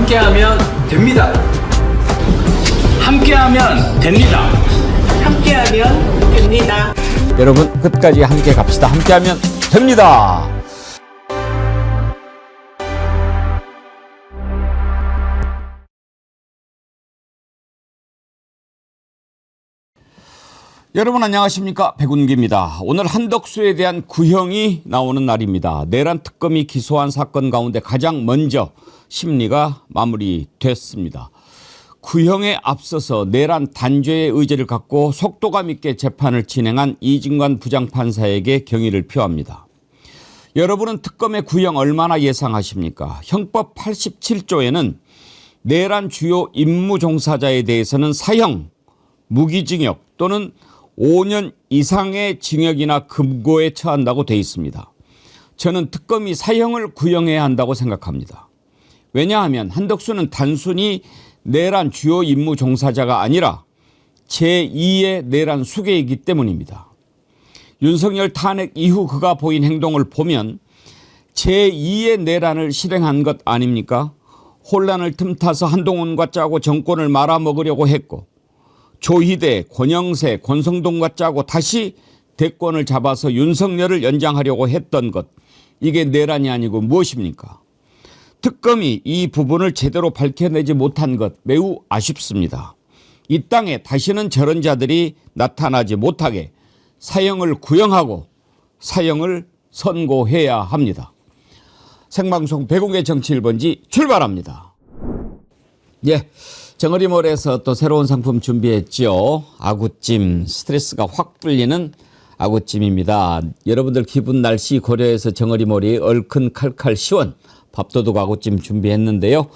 함께하면 됩니다. 함께하면 됩니다. 함께하면 됩니다. 여러분 끝까지 함께 갑시다. 함께하면 됩니다. 여러분 안녕하십니까, 백운기입니다. 오늘 한덕수에 대한 구형이 나오는 날입니다. 내란 특검이 기소한 사건 가운데 가장 먼저 심리가 마무리됐습니다. 구형에 앞서서 내란 단죄의 의지를 갖고 속도감 있게 재판을 진행한 이진관 부장판사에게 경의를 표합니다. 여러분은 특검의 구형 얼마나 예상하십니까? 형법 87조에는 내란 주요 임무 종사자에 대해서는 사형, 무기징역 또는 5년 이상의 징역이나 금고에 처한다고 되어 있습니다. 저는 특검이 사형을 구형해야 한다고 생각합니다. 왜냐하면 한덕수는 단순히 내란 주요 임무 종사자가 아니라 제2의 내란 수괴이기 때문입니다. 윤석열 탄핵 이후 그가 보인 행동을 보면 제2의 내란을 실행한 것 아닙니까? 혼란을 틈타서 한동훈과 짜고 정권을 말아먹으려고 했고, 조희대, 권영세, 권성동과 짜고 다시 대권을 잡아서 윤석열을 연장하려고 했던 것, 이게 내란이 아니고 무엇입니까? 특검이 이 부분을 제대로 밝혀내지 못한 것 매우 아쉽습니다. 이 땅에 다시는 저런 자들이 나타나지 못하게 사형을 구형하고 사형을 선고해야 합니다. 생방송 백운계 정치 1번지 출발합니다. 예, 정어리몰에서 또 새로운 상품 준비했죠. 아구찜, 스트레스가 확 풀리는 아구찜입니다. 여러분들 기분 날씨 고려해서 정어리몰이 얼큰 칼칼 시원 밥도둑 아구찜 준비했는데요.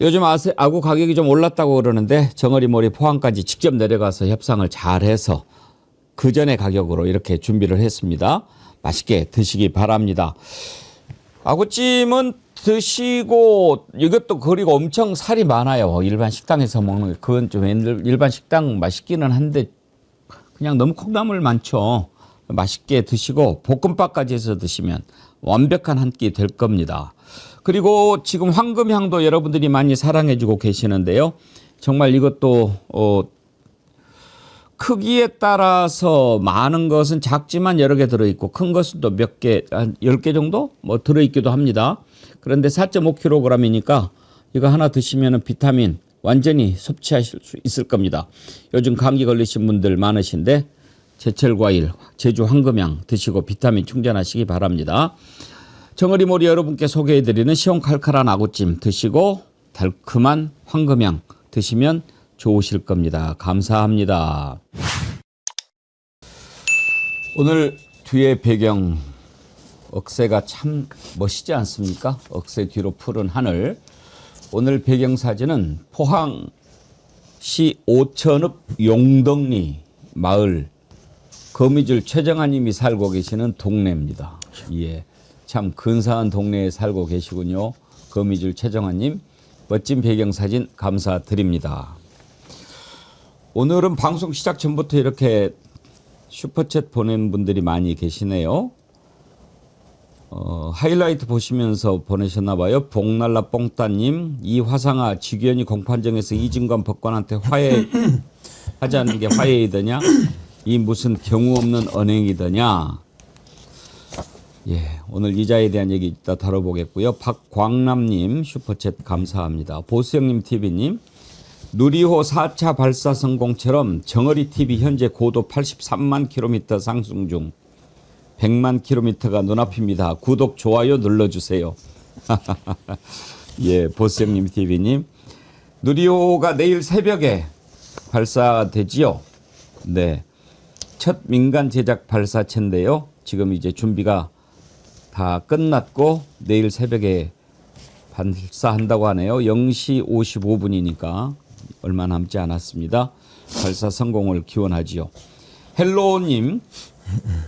요즘 아구 가격이 좀 올랐다고 그러는데 정어리몰이 포항까지 직접 내려가서 협상을 잘해서 그 전의 가격으로 이렇게 준비를 했습니다. 맛있게 드시기 바랍니다. 아구찜은 드시고 이것도 그리고 엄청 살이 많아요. 일반 식당에서 먹는 그건 좀 일반 식당 맛있기는 한데 그냥 너무 콩나물 많죠. 맛있게 드시고 볶음밥까지 해서 드시면 완벽한 한 끼 될 겁니다. 그리고 지금 황금향도 여러분들이 많이 사랑해 주고 계시는데요. 정말 이것도 크기에 따라서 많은 것은 작지만 여러 개 들어있고 큰 것은 또 몇 개, 한 10개 정도 뭐 들어있기도 합니다. 그런데 4.5kg이니까 이거 하나 드시면 비타민 완전히 섭취하실 수 있을 겁니다. 요즘 감기 걸리신 분들 많으신데 제철과일 제주 황금향 드시고 비타민 충전하시기 바랍니다. 정어리몰이 여러분께 소개해드리는 시원칼칼한 아구찜 드시고 달콤한 황금향 드시면 좋으실 겁니다. 감사합니다. 오늘 뒤에 배경 억새가 참 멋있지 않습니까? 억새 뒤로 푸른 하늘. 오늘 배경 사진은 포항시 오천읍 용덕리 마을 거미줄 최정아 님이 살고 계시는 동네입니다. 예, 참 근사한 동네에 살고 계시군요. 거미줄 최정아 님, 멋진 배경 사진 감사드립니다. 오늘은 방송 시작 전부터 이렇게 슈퍼챗 보낸 분들이 많이 계시네요. 하이라이트 보시면서 보내셨나 봐요. 복날라 뽕따님, 이화상아 직위원이 공판정에서 이진관 법관한테 화해하자는 게 화해이더냐? 이 무슨 경우 없는 언행이더냐? 예, 오늘 이자에 대한 얘기 이따 다뤄보겠고요. 박광남님 슈퍼챗 감사합니다. 보수형님 TV님, 누리호 4차 발사 성공처럼 정어리TV 현재 고도 83만 킬로미터 상승 중 100만 킬로미터가 눈앞입니다. 구독, 좋아요 눌러주세요. 예, 보스형님 TV님. 누리호가 내일 새벽에 발사되지요. 네. 첫 민간 제작 발사체인데요. 지금 이제 준비가 다 끝났고 내일 새벽에 발사한다고 하네요. 0시 55분이니까 얼마 남지 않았습니다. 발사 성공을 기원하지요. 헬로우님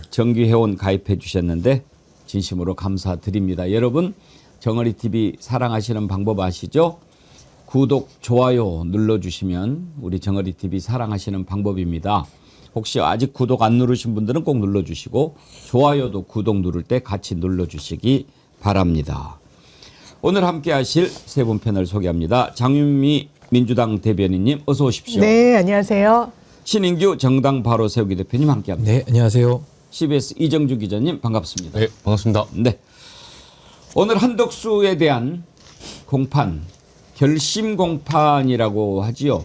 정규회원 가입해 주셨는데 진심으로 감사드립니다. 여러분 정어리TV 사랑하시는 방법 아시죠? 구독, 좋아요 눌러주시면 우리 정어리TV 사랑하시는 방법입니다. 혹시 아직 구독 안 누르신 분들은 꼭 눌러주시고 좋아요도 구독 누를 때 같이 눌러주시기 바랍니다. 오늘 함께 하실 세 분 패널 소개합니다. 장윤미 민주당 대변인님 어서 오십시오. 네, 안녕하세요. 신인규 정당 바로 세우기 대표님 함께합니다. 네, 안녕하세요. CBS 이정주 기자님 반갑습니다. 네, 반갑습니다. 네. 오늘 한덕수에 대한 공판, 결심 공판이라고 하지요.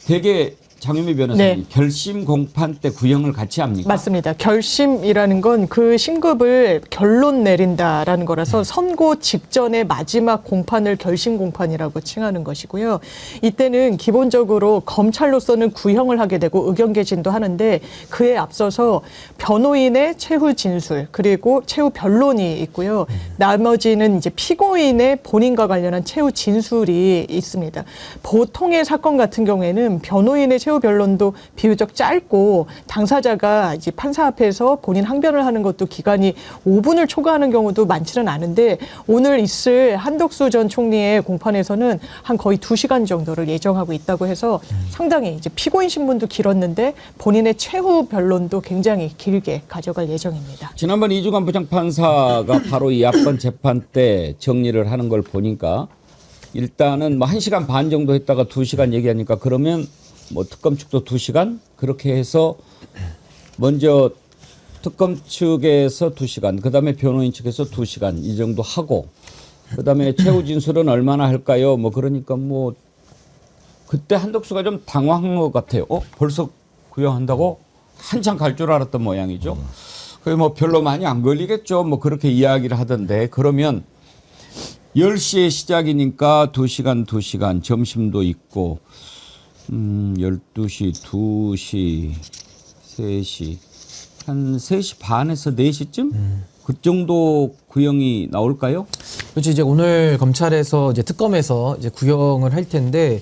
되게 장윤미 변호사님, 네. 결심 공판 때 구형을 같이 합니까? 맞습니다. 결심이라는 건 그 신급을 결론 내린다라는 거라서 선고 직전의 마지막 공판을 결심 공판이라고 칭하는 것이고요. 이때는 기본적으로 검찰로서는 구형을 하게 되고 의견 개진도 하는데 그에 앞서서 변호인의 최후 진술 그리고 최후 변론이 있고요. 나머지는 이제 피고인의 본인과 관련한 최후 진술이 있습니다. 보통의 사건 같은 경우에는 변호인의 최후 변론도 비교적 짧고 당사자가 이제 판사 앞에서 본인 항변을 하는 것도 기간이 5분을 초과하는 경우도 많지는 않은데 오늘 있을 한덕수 전 총리의 공판에서는 한 거의 2시간 정도를 예정하고 있다고 해서 상당히 이제 피고인 신문도 길었는데 본인의 최후 변론도 굉장히 길게 가져갈 예정입니다. 지난번 이주관 부장판사가 바로 이 앞번 재판 때 정리를 하는 걸 보니까 일단은 뭐 1시간 반 정도 했다가 2시간 얘기하니까 그러면 뭐 특검 측도 2시간 그렇게 해서 먼저 특검 측에서 2시간 그다음에 변호인 측에서 2시간 이 정도 하고 그다음에 최후 진술은 얼마나 할까요? 뭐 그러니까 뭐 그때 한덕수가 좀 당황한 것 같아요. 벌써 구형한다고? 한참 갈 줄 알았던 모양이죠. 그게 뭐 별로 많이 안 걸리겠죠. 뭐 그렇게 이야기를 하던데 그러면 10시에 시작이니까 2시간 점심도 있고 12시, 2시, 3시, 한 3시 반에서 4시쯤? 그 정도 구형이 나올까요? 그렇죠. 이제 오늘 검찰에서 이제 특검에서 이제 구형을 할 텐데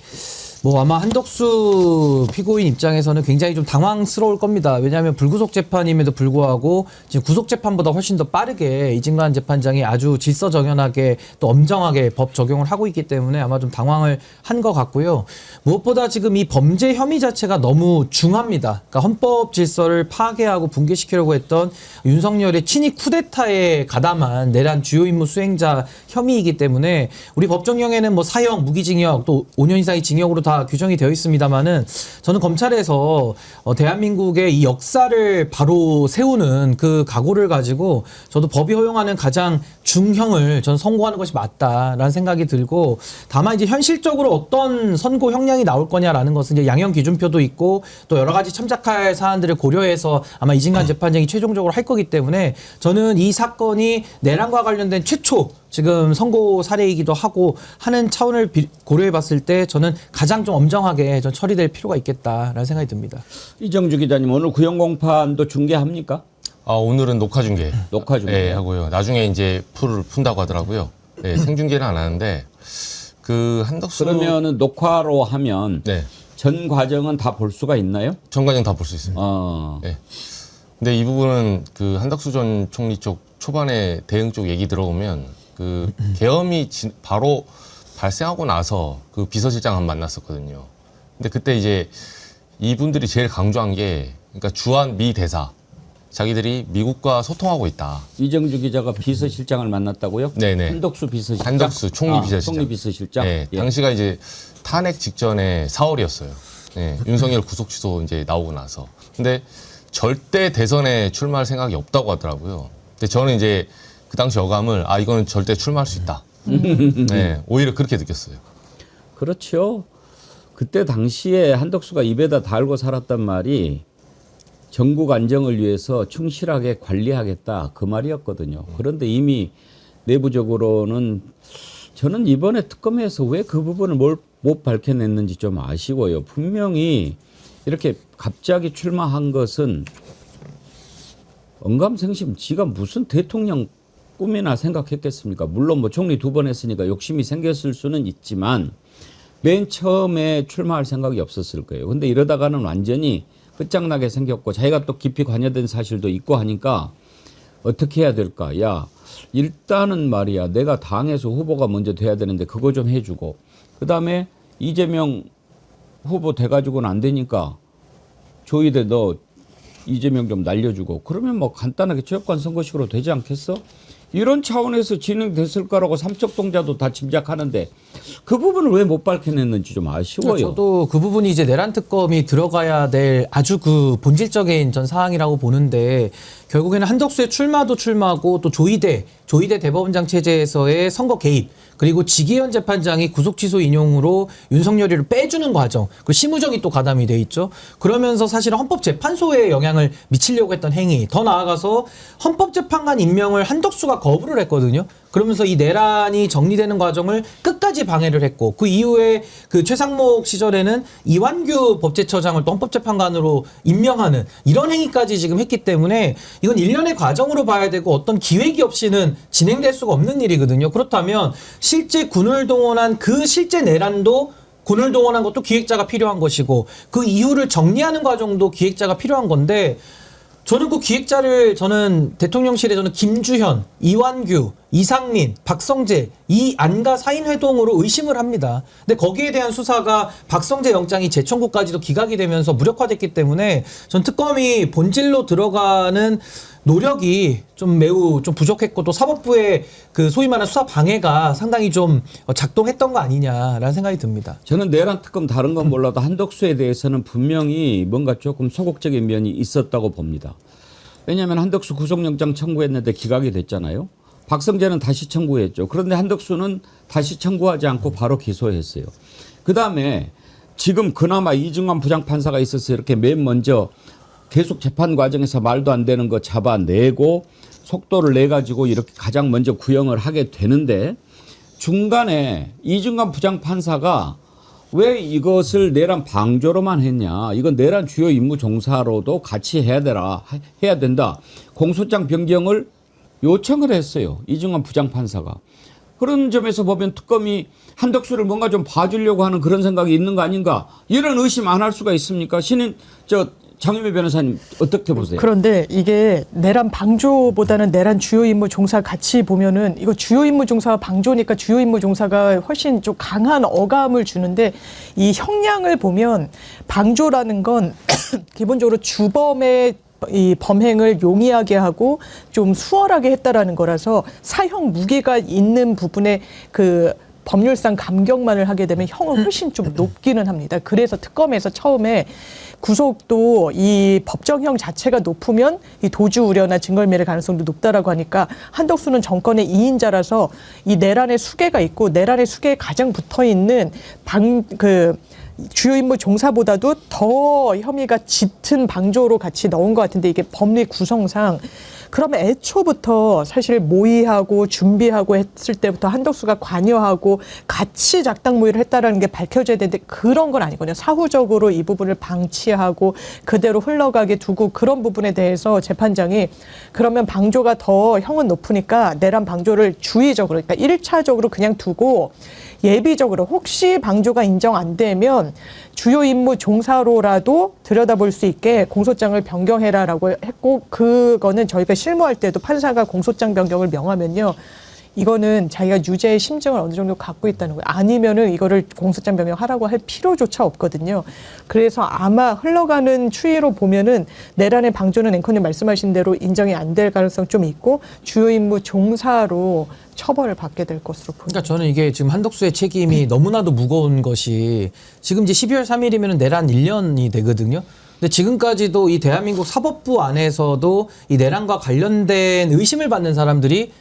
뭐 아마 한덕수 피고인 입장에서는 굉장히 좀 당황스러울 겁니다. 왜냐하면 불구속 재판임에도 불구하고 지금 구속 재판보다 훨씬 더 빠르게 이진관 재판장이 아주 질서정연하게 또 엄정하게 법 적용을 하고 있기 때문에 아마 좀 당황을 한 것 같고요. 무엇보다 지금 이 범죄 혐의 자체가 너무 중합니다. 그러니까 헌법 질서를 파괴하고 붕괴시키려고 했던 윤석열의 친위 쿠데타에 가담한 내란 주요 임무 수행자 혐의이기 때문에 우리 법정형에는 뭐 사형, 무기징역 또 5년 이상의 징역으로 다 규정이 되어 있습니다만은 저는 검찰에서 대한민국의 이 역사를 바로 세우는 그 각오를 가지고 저도 법이 허용하는 가장 중형을 저는 선고하는 것이 맞다라는 생각이 들고 다만 이제 현실적으로 어떤 선고 형량이 나올 거냐라는 것은 이제 양형 기준표도 있고 또 여러 가지 참작할 사안들을 고려해서 아마 이진관 재판장이 최종적으로 할 거기 때문에 저는 이 사건이 내란과 관련된 최초 지금 선고 사례이기도 하고 하는 차원을 고려해 봤을 때 저는 가장 좀 엄정하게 좀 처리될 필요가 있겠다라는 생각이 듭니다. 이정주 기자님 오늘 구형 공판도 중계합니까? 오늘은 녹화 중계. 녹화 중계. 네, 하고요. 나중에 이제 푼다고 하더라고요. 네, 생중계는 안 하는데 그 한덕수 그러면은 녹화로 하면 네, 전 과정은 다 볼 수가 있나요? 전 과정 다 볼 수 있어요. 네. 근데 이 부분은 그 한덕수 전 총리 쪽 초반에 대응 쪽 얘기 들어보면 그 계엄이 바로 발생하고 나서 그 비서실장 한 만났었거든요. 근데 그때 이제 이분들이 제일 강조한 게 그러니까 주한 미 대사 자기들이 미국과 소통하고 있다. 이정주 기자가 비서실장을 만났다고요? 네네. 한덕수 비서실장. 한덕수 총리 비서실장. 총리 비서실장. 네, 예. 당시가 이제 탄핵 직전에 4월이었어요. 네, 윤석열 구속 취소 이제 나오고 나서. 근데 절대 대선에 출마할 생각이 없다고 하더라고요. 근데 저는 이제 그 당시 어감을 이거는 절대 출마할 수 있다. 네, 오히려 그렇게 느꼈어요. 그렇죠. 그때 당시에 한덕수가 입에다 달고 살았단 말이 전국 안정을 위해서 충실하게 관리하겠다 그 말이었거든요. 그런데 이미 내부적으로는 저는 이번에 특검에서 왜 그 부분을 못 밝혀냈는지 좀 아쉬워요. 분명히 이렇게 갑자기 출마한 것은 언감생심 지가 무슨 대통령 꿈이나 생각했겠습니까? 물론 뭐 총리 2번 했으니까 욕심이 생겼을 수는 있지만 맨 처음에 출마할 생각이 없었을 거예요. 근데 이러다가는 완전히 끝장나게 생겼고 자기가 또 깊이 관여된 사실도 있고 하니까 어떻게 해야 될까? 야, 일단은 말이야 내가 당에서 후보가 먼저 돼야 되는데 그거 좀 해주고 그다음에 이재명 후보 돼가지고는 안 되니까 조이대 너 이재명 좀 날려주고 그러면 뭐 간단하게 체육관 선거식으로 되지 않겠어? 이런 차원에서 진행됐을 거라고 삼척동자도 다 짐작하는데 그 부분을 왜 못 밝혀냈는지 좀 아쉬워요. 저도 그 부분이 이제 내란 특검이 들어가야 될 아주 그 본질적인 전 사항이라고 보는데 결국에는 한덕수의 출마도 출마고 또 조이대 대법원장 체제에서의 선거 개입 그리고 지기현 재판장이 구속 취소 인용으로 윤석열이를 빼주는 과정 그리고 심우정이 또 가담이 돼 있죠. 그러면서 사실은 헌법재판소에 영향을 미치려고 했던 행위 더 나아가서 헌법재판관 임명을 한덕수가 거부를 했거든요. 그러면서 이 내란이 정리되는 과정을 끝까지 방해를 했고 그 이후에 그 최상목 시절에는 이완규 법제처장을 또 헌법재판관으로 임명하는 이런 행위까지 지금 했기 때문에 이건 일련의 과정으로 봐야 되고 어떤 기획이 없이는 진행될 수가 없는 일이거든요. 그렇다면 실제 군을 동원한 그 실제 내란도 군을 동원한 것도 기획자가 필요한 것이고 그 이후를 정리하는 과정도 기획자가 필요한 건데 저는 그 기획자를 대통령실에 김주현, 이완규, 이상민, 박성재 이 안가 사인 회동으로 의심을 합니다. 근데 거기에 대한 수사가 박성재 영장이 재청구까지도 기각이 되면서 무력화됐기 때문에 전 특검이 본질로 들어가는 노력이 매우 부족했고 또 사법부의 그 소위 말하는 수사 방해가 상당히 좀 작동했던 거 아니냐라는 생각이 듭니다. 저는 내란 특검 다른 건 몰라도 한덕수에 대해서는 분명히 뭔가 조금 소극적인 면이 있었다고 봅니다. 왜냐하면 한덕수 구속영장 청구했는데 기각이 됐잖아요. 박성재는 다시 청구했죠. 그런데 한덕수는 다시 청구하지 않고 바로 기소했어요. 그다음에 지금 그나마 이중환 부장판사가 있어서 이렇게 맨 먼저 계속 재판 과정에서 말도 안 되는 거 잡아내고 속도를 내가지고 이렇게 가장 먼저 구형을 하게 되는데 중간에 이중환 부장판사가 왜 이것을 내란 방조로만 했냐. 이건 내란 주요 임무 종사로도 같이 해야 된다. 공소장 변경을 요청을 했어요. 이중환 부장판사가. 그런 점에서 보면 특검이 한덕수를 뭔가 좀 봐주려고 하는 그런 생각이 있는 거 아닌가. 이런 의심 안 할 수가 있습니까? 장유미 변호사님 어떻게 보세요? 그런데 이게 내란 방조보다는 내란 주요 임무 종사 같이 보면은 이거 주요 임무 종사가 방조니까 주요 임무 종사가 훨씬 좀 강한 어감을 주는데 이 형량을 보면 방조라는 건 기본적으로 주범의 이 범행을 용이하게 하고 좀 수월하게 했다라는 거라서 사형 무게가 있는 부분에 그 법률상 감경만을 하게 되면 형은 훨씬 좀 높기는 합니다. 그래서 특검에서 처음에 구속도 이 법정형 자체가 높으면 이 도주 우려나 증거인멸의 가능성도 높다라고 하니까 한덕수는 정권의 2인자라서 이 내란의 수괴가 있고 내란의 수괴에 가장 붙어 있는 주요 임무 종사보다도 더 혐의가 짙은 방조로 같이 넣은 것 같은데 이게 법리 구성상 그러면 애초부터 사실 모의하고 준비하고 했을 때부터 한덕수가 관여하고 같이 작당 모의를 했다라는 게 밝혀져야 되는데 그런 건 아니거든요. 사후적으로 이 부분을 방치하고 그대로 흘러가게 두고 그런 부분에 대해서 재판장이 그러면 방조가 더 형은 높으니까 내란 방조를 주의적으로 그러니까 1차적으로 그냥 두고 예비적으로 혹시 방조가 인정 안 되면 주요 임무 종사로라도 들여다볼 수 있게 공소장을 변경해라라고 했고 그거는 저희가 실무할 때도 판사가 공소장 변경을 명하면요. 이거는 자기가 유죄의 심증을 어느 정도 갖고 있다는 거예요. 아니면은 이거를 공소장 변경하라고 할 필요조차 없거든요. 그래서 아마 흘러가는 추이로 보면은 내란의 방조는 앵커님 말씀하신 대로 인정이 안 될 가능성 좀 있고 주요 임무 종사로 처벌을 받게 될 것으로 보입니다. 그러니까 저는 이게 지금 한덕수의 책임이 너무나도 무거운 것이 지금 이제 12월 3일이면 내란 1년이 되거든요. 근데 지금까지도 이 대한민국 사법부 안에서도 이 내란과 관련된 의심을 받는 사람들이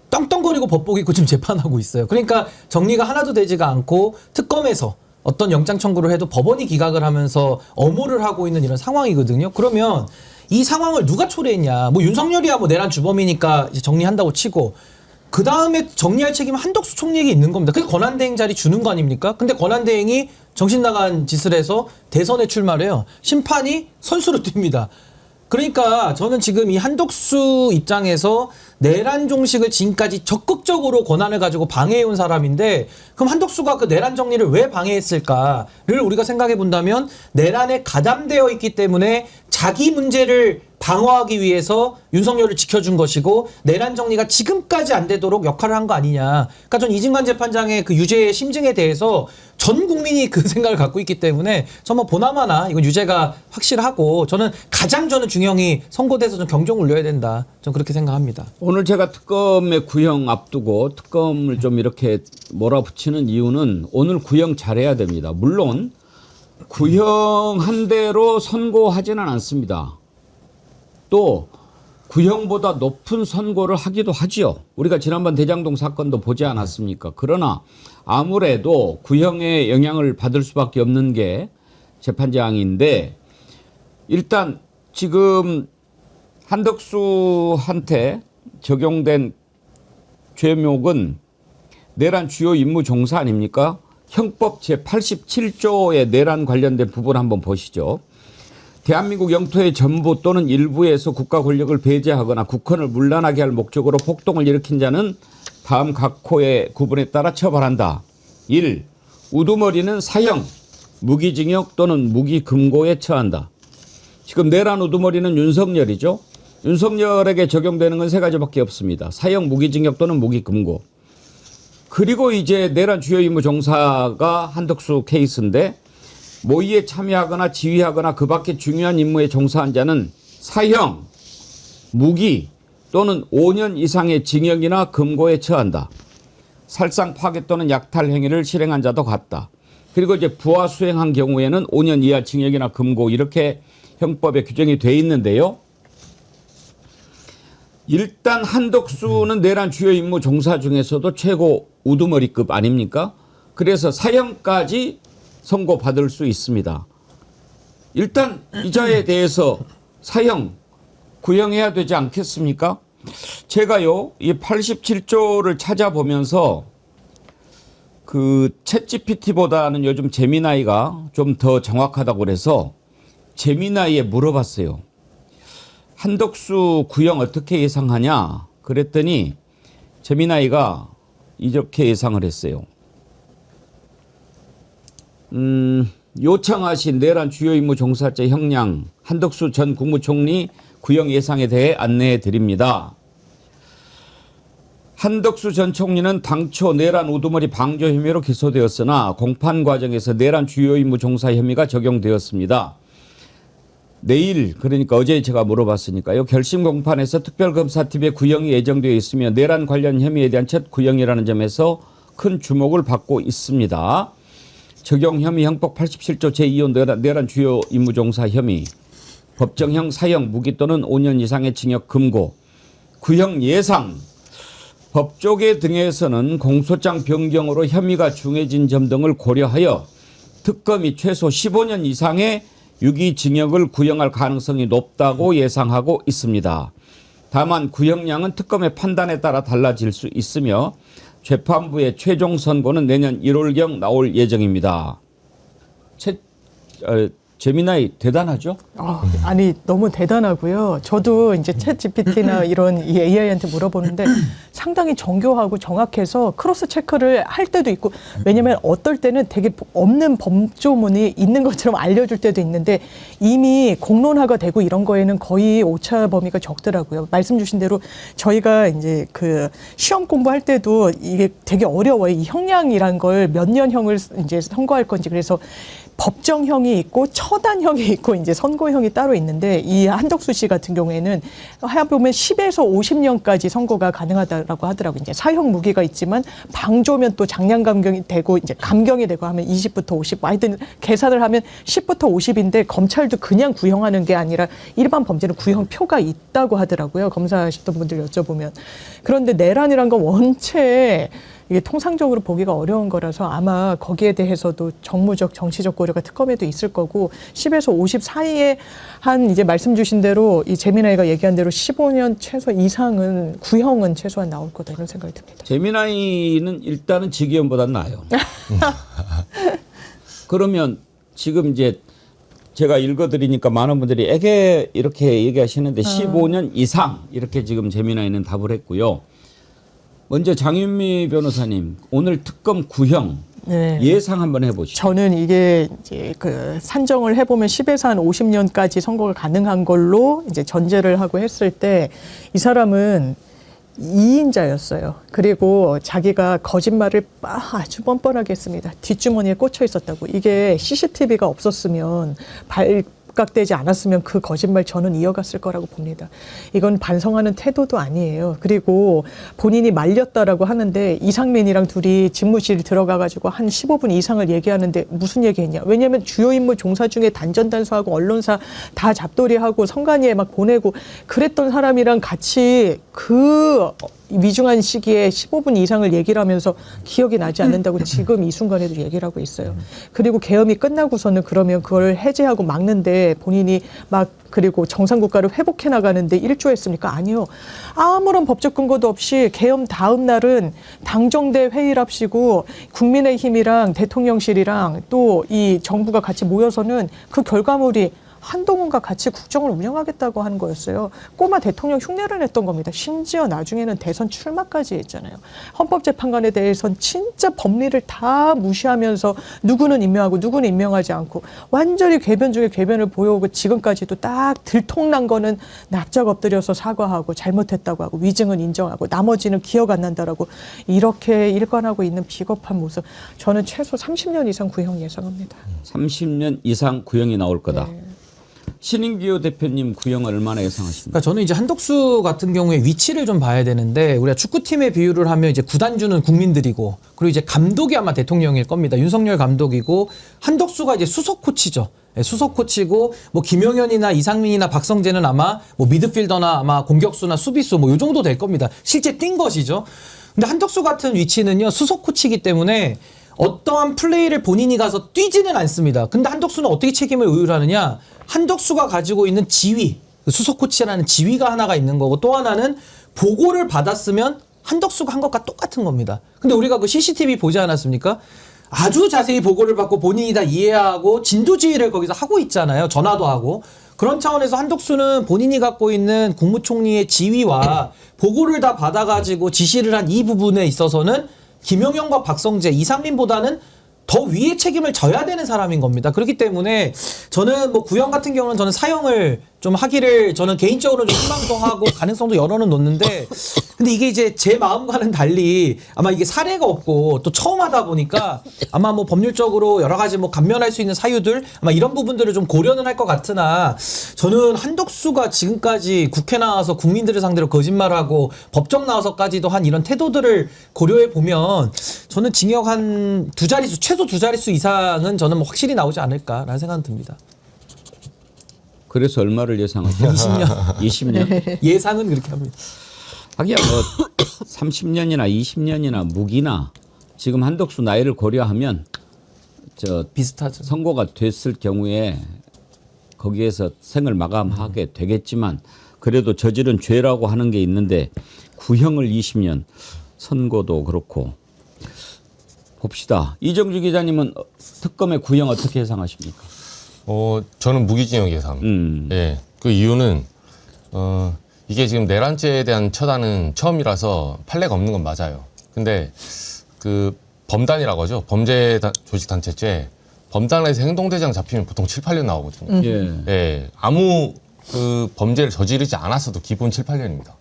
떵떵거리고 법복 입고 지금 재판하고 있어요. 그러니까 정리가 하나도 되지가 않고 특검에서 어떤 영장 청구를 해도 법원이 기각을 하면서 엄호를 하고 있는 이런 상황이거든요. 그러면 이 상황을 누가 초래했냐. 윤석열이야 내란 주범이니까 이제 정리한다고 치고 그 다음에 정리할 책임은 한덕수 총리에게 있는 겁니다. 그게 권한대행 자리 주는 거 아닙니까? 근데 권한대행이 정신 나간 짓을 해서 대선에 출마를 해요. 심판이 선수로 뜁니다. 그러니까 저는 지금 이 한덕수 입장에서 내란 종식을 지금까지 적극적으로 권한을 가지고 방해해온 사람인데 그럼 한덕수가 그 내란 정리를 왜 방해했을까를 우리가 생각해 본다면 내란에 가담되어 있기 때문에 자기 문제를 방어하기 위해서 윤석열을 지켜준 것이고 내란 정리가 지금까지 안 되도록 역할을 한 거 아니냐. 그러니까 전 이진관 재판장의 그 유죄의 심증에 대해서 전 국민이 그 생각을 갖고 있기 때문에 정말 보나마나 이건 유죄가 확실하고 저는 가장 중형이 선고돼서 좀 경종 울려야 된다. 전 그렇게 생각합니다. 오늘 제가 특검의 구형 앞두고 특검을 좀 이렇게 몰아붙이는 이유는 오늘 구형 잘해야 됩니다. 물론 구형한 대로 선고하지는 않습니다. 또 구형보다 높은 선고를 하기도 하지요. 우리가 지난번 대장동 사건도 보지 않았습니까? 그러나 아무래도 구형의 영향을 받을 수밖에 없는 게 재판장인데 일단 지금 한덕수한테 적용된 죄목은 내란 주요 임무 종사 아닙니까? 형법 제87조의 내란 관련된 부분 한번 보시죠. 대한민국 영토의 전부 또는 일부에서 국가 권력을 배제하거나 국헌을 문란하게 할 목적으로 폭동을 일으킨 자는 다음 각 호의 구분에 따라 처벌한다. 1. 우두머리는 사형, 무기징역 또는 무기금고에 처한다. 지금 내란 우두머리는 윤석열이죠. 윤석열에게 적용되는 건 세 가지밖에 없습니다. 사형, 무기징역 또는 무기금고. 그리고 이제 내란 주요 임무 종사가 한덕수 케이스인데 모의에 참여하거나 지휘하거나 그 밖에 중요한 임무에 종사한 자는 사형, 무기 또는 5년 이상의 징역이나 금고에 처한다. 살상 파괴 또는 약탈 행위를 실행한 자도 같다. 그리고 이제 부하 수행한 경우에는 5년 이하 징역이나 금고 이렇게 형법에 규정이 돼 있는데요. 일단 한덕수는 내란 주요 임무 종사 중에서도 최고 우두머리급 아닙니까? 그래서 사형까지 선고받을 수 있습니다. 일단 이자에 대해서 사형 구형해야 되지 않겠습니까? 제가요 이 87조를 찾아보면서 그 챗GPT보다는 요즘 제미나이가 좀 더 정확하다고 그래서 제미나이에 물어봤어요. 한덕수 구형 어떻게 예상하냐? 그랬더니 제미나이가 이렇게 예상을 했어요. 요청하신 내란 주요 임무 종사자 형량 한덕수 전 국무총리 구형 예상에 대해 안내해 드립니다. 한덕수 전 총리는 당초 내란 우두머리 방조 혐의로 기소되었으나 공판 과정에서 내란 주요 임무 종사 혐의가 적용되었습니다. 내일 그러니까 어제 제가 물어봤으니까요. 결심 공판에서 특별검사팀의 구형이 예정되어 있으며 내란 관련 혐의에 대한 첫 구형이라는 점에서 큰 주목을 받고 있습니다. 적용 혐의 형법 87조 제2호 내란 주요 임무 종사 혐의 법정형 사형 무기 또는 5년 이상의 징역 금고 구형 예상 법조계 등에서는 공소장 변경으로 혐의가 중해진 점 등을 고려하여 특검이 최소 15년 이상의 유기징역을 구형할 가능성이 높다고 예상하고 있습니다. 다만 구형량은 특검의 판단에 따라 달라질 수 있으며 재판부의 최종 선고는 내년 1월경 나올 예정입니다. 재미나이 대단하죠? 아니 너무 대단하고요. 저도 이제 챗 GPT나 이런 이 AI한테 물어보는데 상당히 정교하고 정확해서 크로스 체크를 할 때도 있고 왜냐면 어떨 때는 되게 없는 범조문이 있는 것처럼 알려줄 때도 있는데 이미 공론화가 되고 이런 거에는 거의 오차 범위가 적더라고요. 말씀 주신 대로 저희가 이제 그 시험 공부할 때도 이게 되게 어려워요. 이 형량이란 걸 몇 년형을 이제 선고할 건지 그래서 법정형이 있고 처단형이 있고 이제 선고형이 따로 있는데 이 한덕수 씨 같은 경우에는 해보면 10에서 50년까지 선고가 가능하다라고 하더라고요. 이제 사형 무기가 있지만 방조면 또 장량 감경이 되고 이제 감경이 되고 하면 20부터 50. 하여튼 계산을 하면 10부터 50인데 검찰도 그냥 구형하는 게 아니라 일반 범죄는 구형표가 있다고 하더라고요. 검사하셨던 분들 여쭤보면. 그런데 내란이란 건 원체 이게 통상적으로 보기가 어려운 거라서 아마 거기에 대해서도 정무적, 정치적 고려가 특검에도 있을 거고 10에서 50 사이에 한 이제 말씀 주신 대로 이 재미나이가 얘기한 대로 15년 최소 이상은 구형은 최소한 나올 거다 이런 생각이 듭니다. 재미나이는 일단은 직위원보다는 나아요. 그러면 지금 이제 제가 읽어드리니까 많은 분들이 에게 이렇게 얘기하시는데 15년 이상 이렇게 지금 재미나이는 답을 했고요. 먼저 장윤미 변호사님 오늘 특검 구형 네. 예상 한번 해보시죠. 저는 이게 이제 그 산정을 해보면 10에서 한 50년까지 선고가 가능한 걸로 이제 전제를 하고 했을 때 이 사람은 2인자였어요. 그리고 자기가 거짓말을 아주 뻔뻔하게 했습니다. 뒷주머니에 꽂혀 있었다고. 이게 CCTV가 없었으면 발각되지 않았으면 그 거짓말 저는 이어갔을 거라고 봅니다. 이건 반성하는 태도도 아니에요. 그리고 본인이 말렸다라고 하는데 이상민이랑 둘이 집무실 들어가가지고 한 15분 이상을 얘기하는데 무슨 얘기했냐. 왜냐하면 주요 임무 종사 중에 단전단수하고 언론사 다 잡돌이하고 성관이에 막 보내고 그랬던 사람이랑 같이 그 위중한 시기에 15분 이상을 얘기를 하면서 기억이 나지 않는다고 지금 이 순간에도 얘기를 하고 있어요. 그리고 계엄이 끝나고서는 그러면 그걸 해제하고 막는데 본인이 막 그리고 정상국가를 회복해 나가는데 일조했습니까? 아니요. 아무런 법적 근거도 없이 계엄 다음 날은 당정대 회의랍시고 국민의힘이랑 대통령실이랑 또 이 정부가 같이 모여서는 그 결과물이 한동훈과 같이 국정을 운영하겠다고 하는 거였어요. 꼬마 대통령 흉내를 냈던 겁니다. 심지어 나중에는 대선 출마까지 했잖아요. 헌법재판관에 대해서는 진짜 법리를 다 무시하면서 누구는 임명하고 누구는 임명하지 않고 완전히 궤변 중에 궤변을 보여오고 지금까지도 딱 들통난 거는 납작 엎드려서 사과하고 잘못했다고 하고 위증은 인정하고 나머지는 기억 안 난다라고 이렇게 일관하고 있는 비겁한 모습. 저는 최소 30년 이상 구형 예상합니다. 30년 이상 구형이 나올 거다. 네. 신인기호 대표님 구형 얼마나 예상하십니까? 그러니까 저는 이제 한덕수 같은 경우에 위치를 좀 봐야 되는데 우리가 축구팀의 비유를 하면 이제 구단주는 국민들이고 그리고 이제 감독이 아마 대통령일 겁니다. 윤석열 감독이고 한덕수가 이제 수석 코치죠. 네, 수석 코치고 뭐 김용현이나 이상민이나 박성재는 아마 뭐 미드필더나 아마 공격수나 수비수 뭐 요 정도 될 겁니다. 실제 뛴 것이죠. 근데 한덕수 같은 위치는요 수석 코치이기 때문에 어떠한 플레이를 본인이 가서 뛰지는 않습니다. 근데 한덕수는 어떻게 책임을 의율하느냐? 한덕수가 가지고 있는 지위, 수석 코치라는 지위가 하나가 있는 거고 또 하나는 보고를 받았으면 한덕수가 한 것과 똑같은 겁니다. 근데 우리가 그 CCTV 보지 않았습니까? 아주 자세히 보고를 받고 본인이 다 이해하고 진두지휘를 거기서 하고 있잖아요. 전화도 하고. 그런 차원에서 한덕수는 본인이 갖고 있는 국무총리의 지위와 보고를 다 받아가지고 지시를 한 이 부분에 있어서는 김용현과 박성재, 이상민보다는 더 위의 책임을 져야 되는 사람인 겁니다. 그렇기 때문에 저는 뭐 구형 같은 경우는 저는 사형을 좀 하기를 저는 개인적으로 좀 희망도 하고 가능성도 열어는 놓는데 근데 이게 이제 제 마음과는 달리 아마 이게 사례가 없고 또 처음 하다 보니까 아마 뭐 법률적으로 여러 가지 뭐 감면할 수 있는 사유들 아마 이런 부분들을 좀 고려는 할 것 같으나 저는 한덕수가 지금까지 국회 나와서 국민들을 상대로 거짓말하고 법정 나와서까지도 한 이런 태도들을 고려해 보면 저는 징역 한 두 자릿수 최소 두 자릿수 이상은 저는 뭐 확실히 나오지 않을까라는 생각은 듭니다. 그래서 얼마를 예상하세요? 20년. 20년? 예상은 그렇게 합니다. 하기야 뭐 30년이나 20년이나 무기나 지금 한덕수 나이를 고려하면 저 비슷하죠. 선고가 됐을 경우에 거기에서 생을 마감하게 되겠지만 그래도 저지른 죄라고 하는 게 있는데 구형을 20년 선고도 그렇고 봅시다. 이정주 기자님은 특검의 구형 어떻게 예상하십니까? 저는 무기징역 예상. 예. 그 이유는 이게 지금 내란죄에 대한 처단은 처음이라서 판례가 없는 건 맞아요. 근데 그 범단이라고 하죠. 범죄 조직 단체죄. 범단에서 행동대장 잡히면 보통 7, 8년 나오거든요. 예. 예. 아무 그 범죄를 저지르지 않았어도 기본 7, 8년입니다.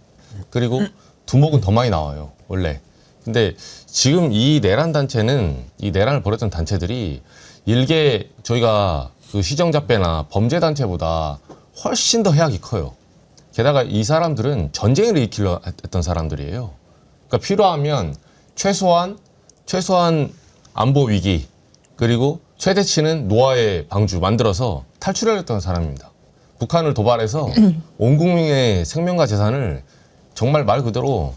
그리고 두목은 더 많이 나와요. 원래. 근데 지금 이 내란 단체는 이 내란을 벌였던 단체들이 일개 저희가 그 시정잡배나 범죄 단체보다 훨씬 더 해악이 커요. 게다가 이 사람들은 전쟁을 일으키려 했던 사람들이에요. 그러니까 필요하면 최소한 안보 위기 그리고 최대치는 노아의 방주 만들어서 탈출하려던 사람입니다. 북한을 도발해서 온 국민의 생명과 재산을 정말 말 그대로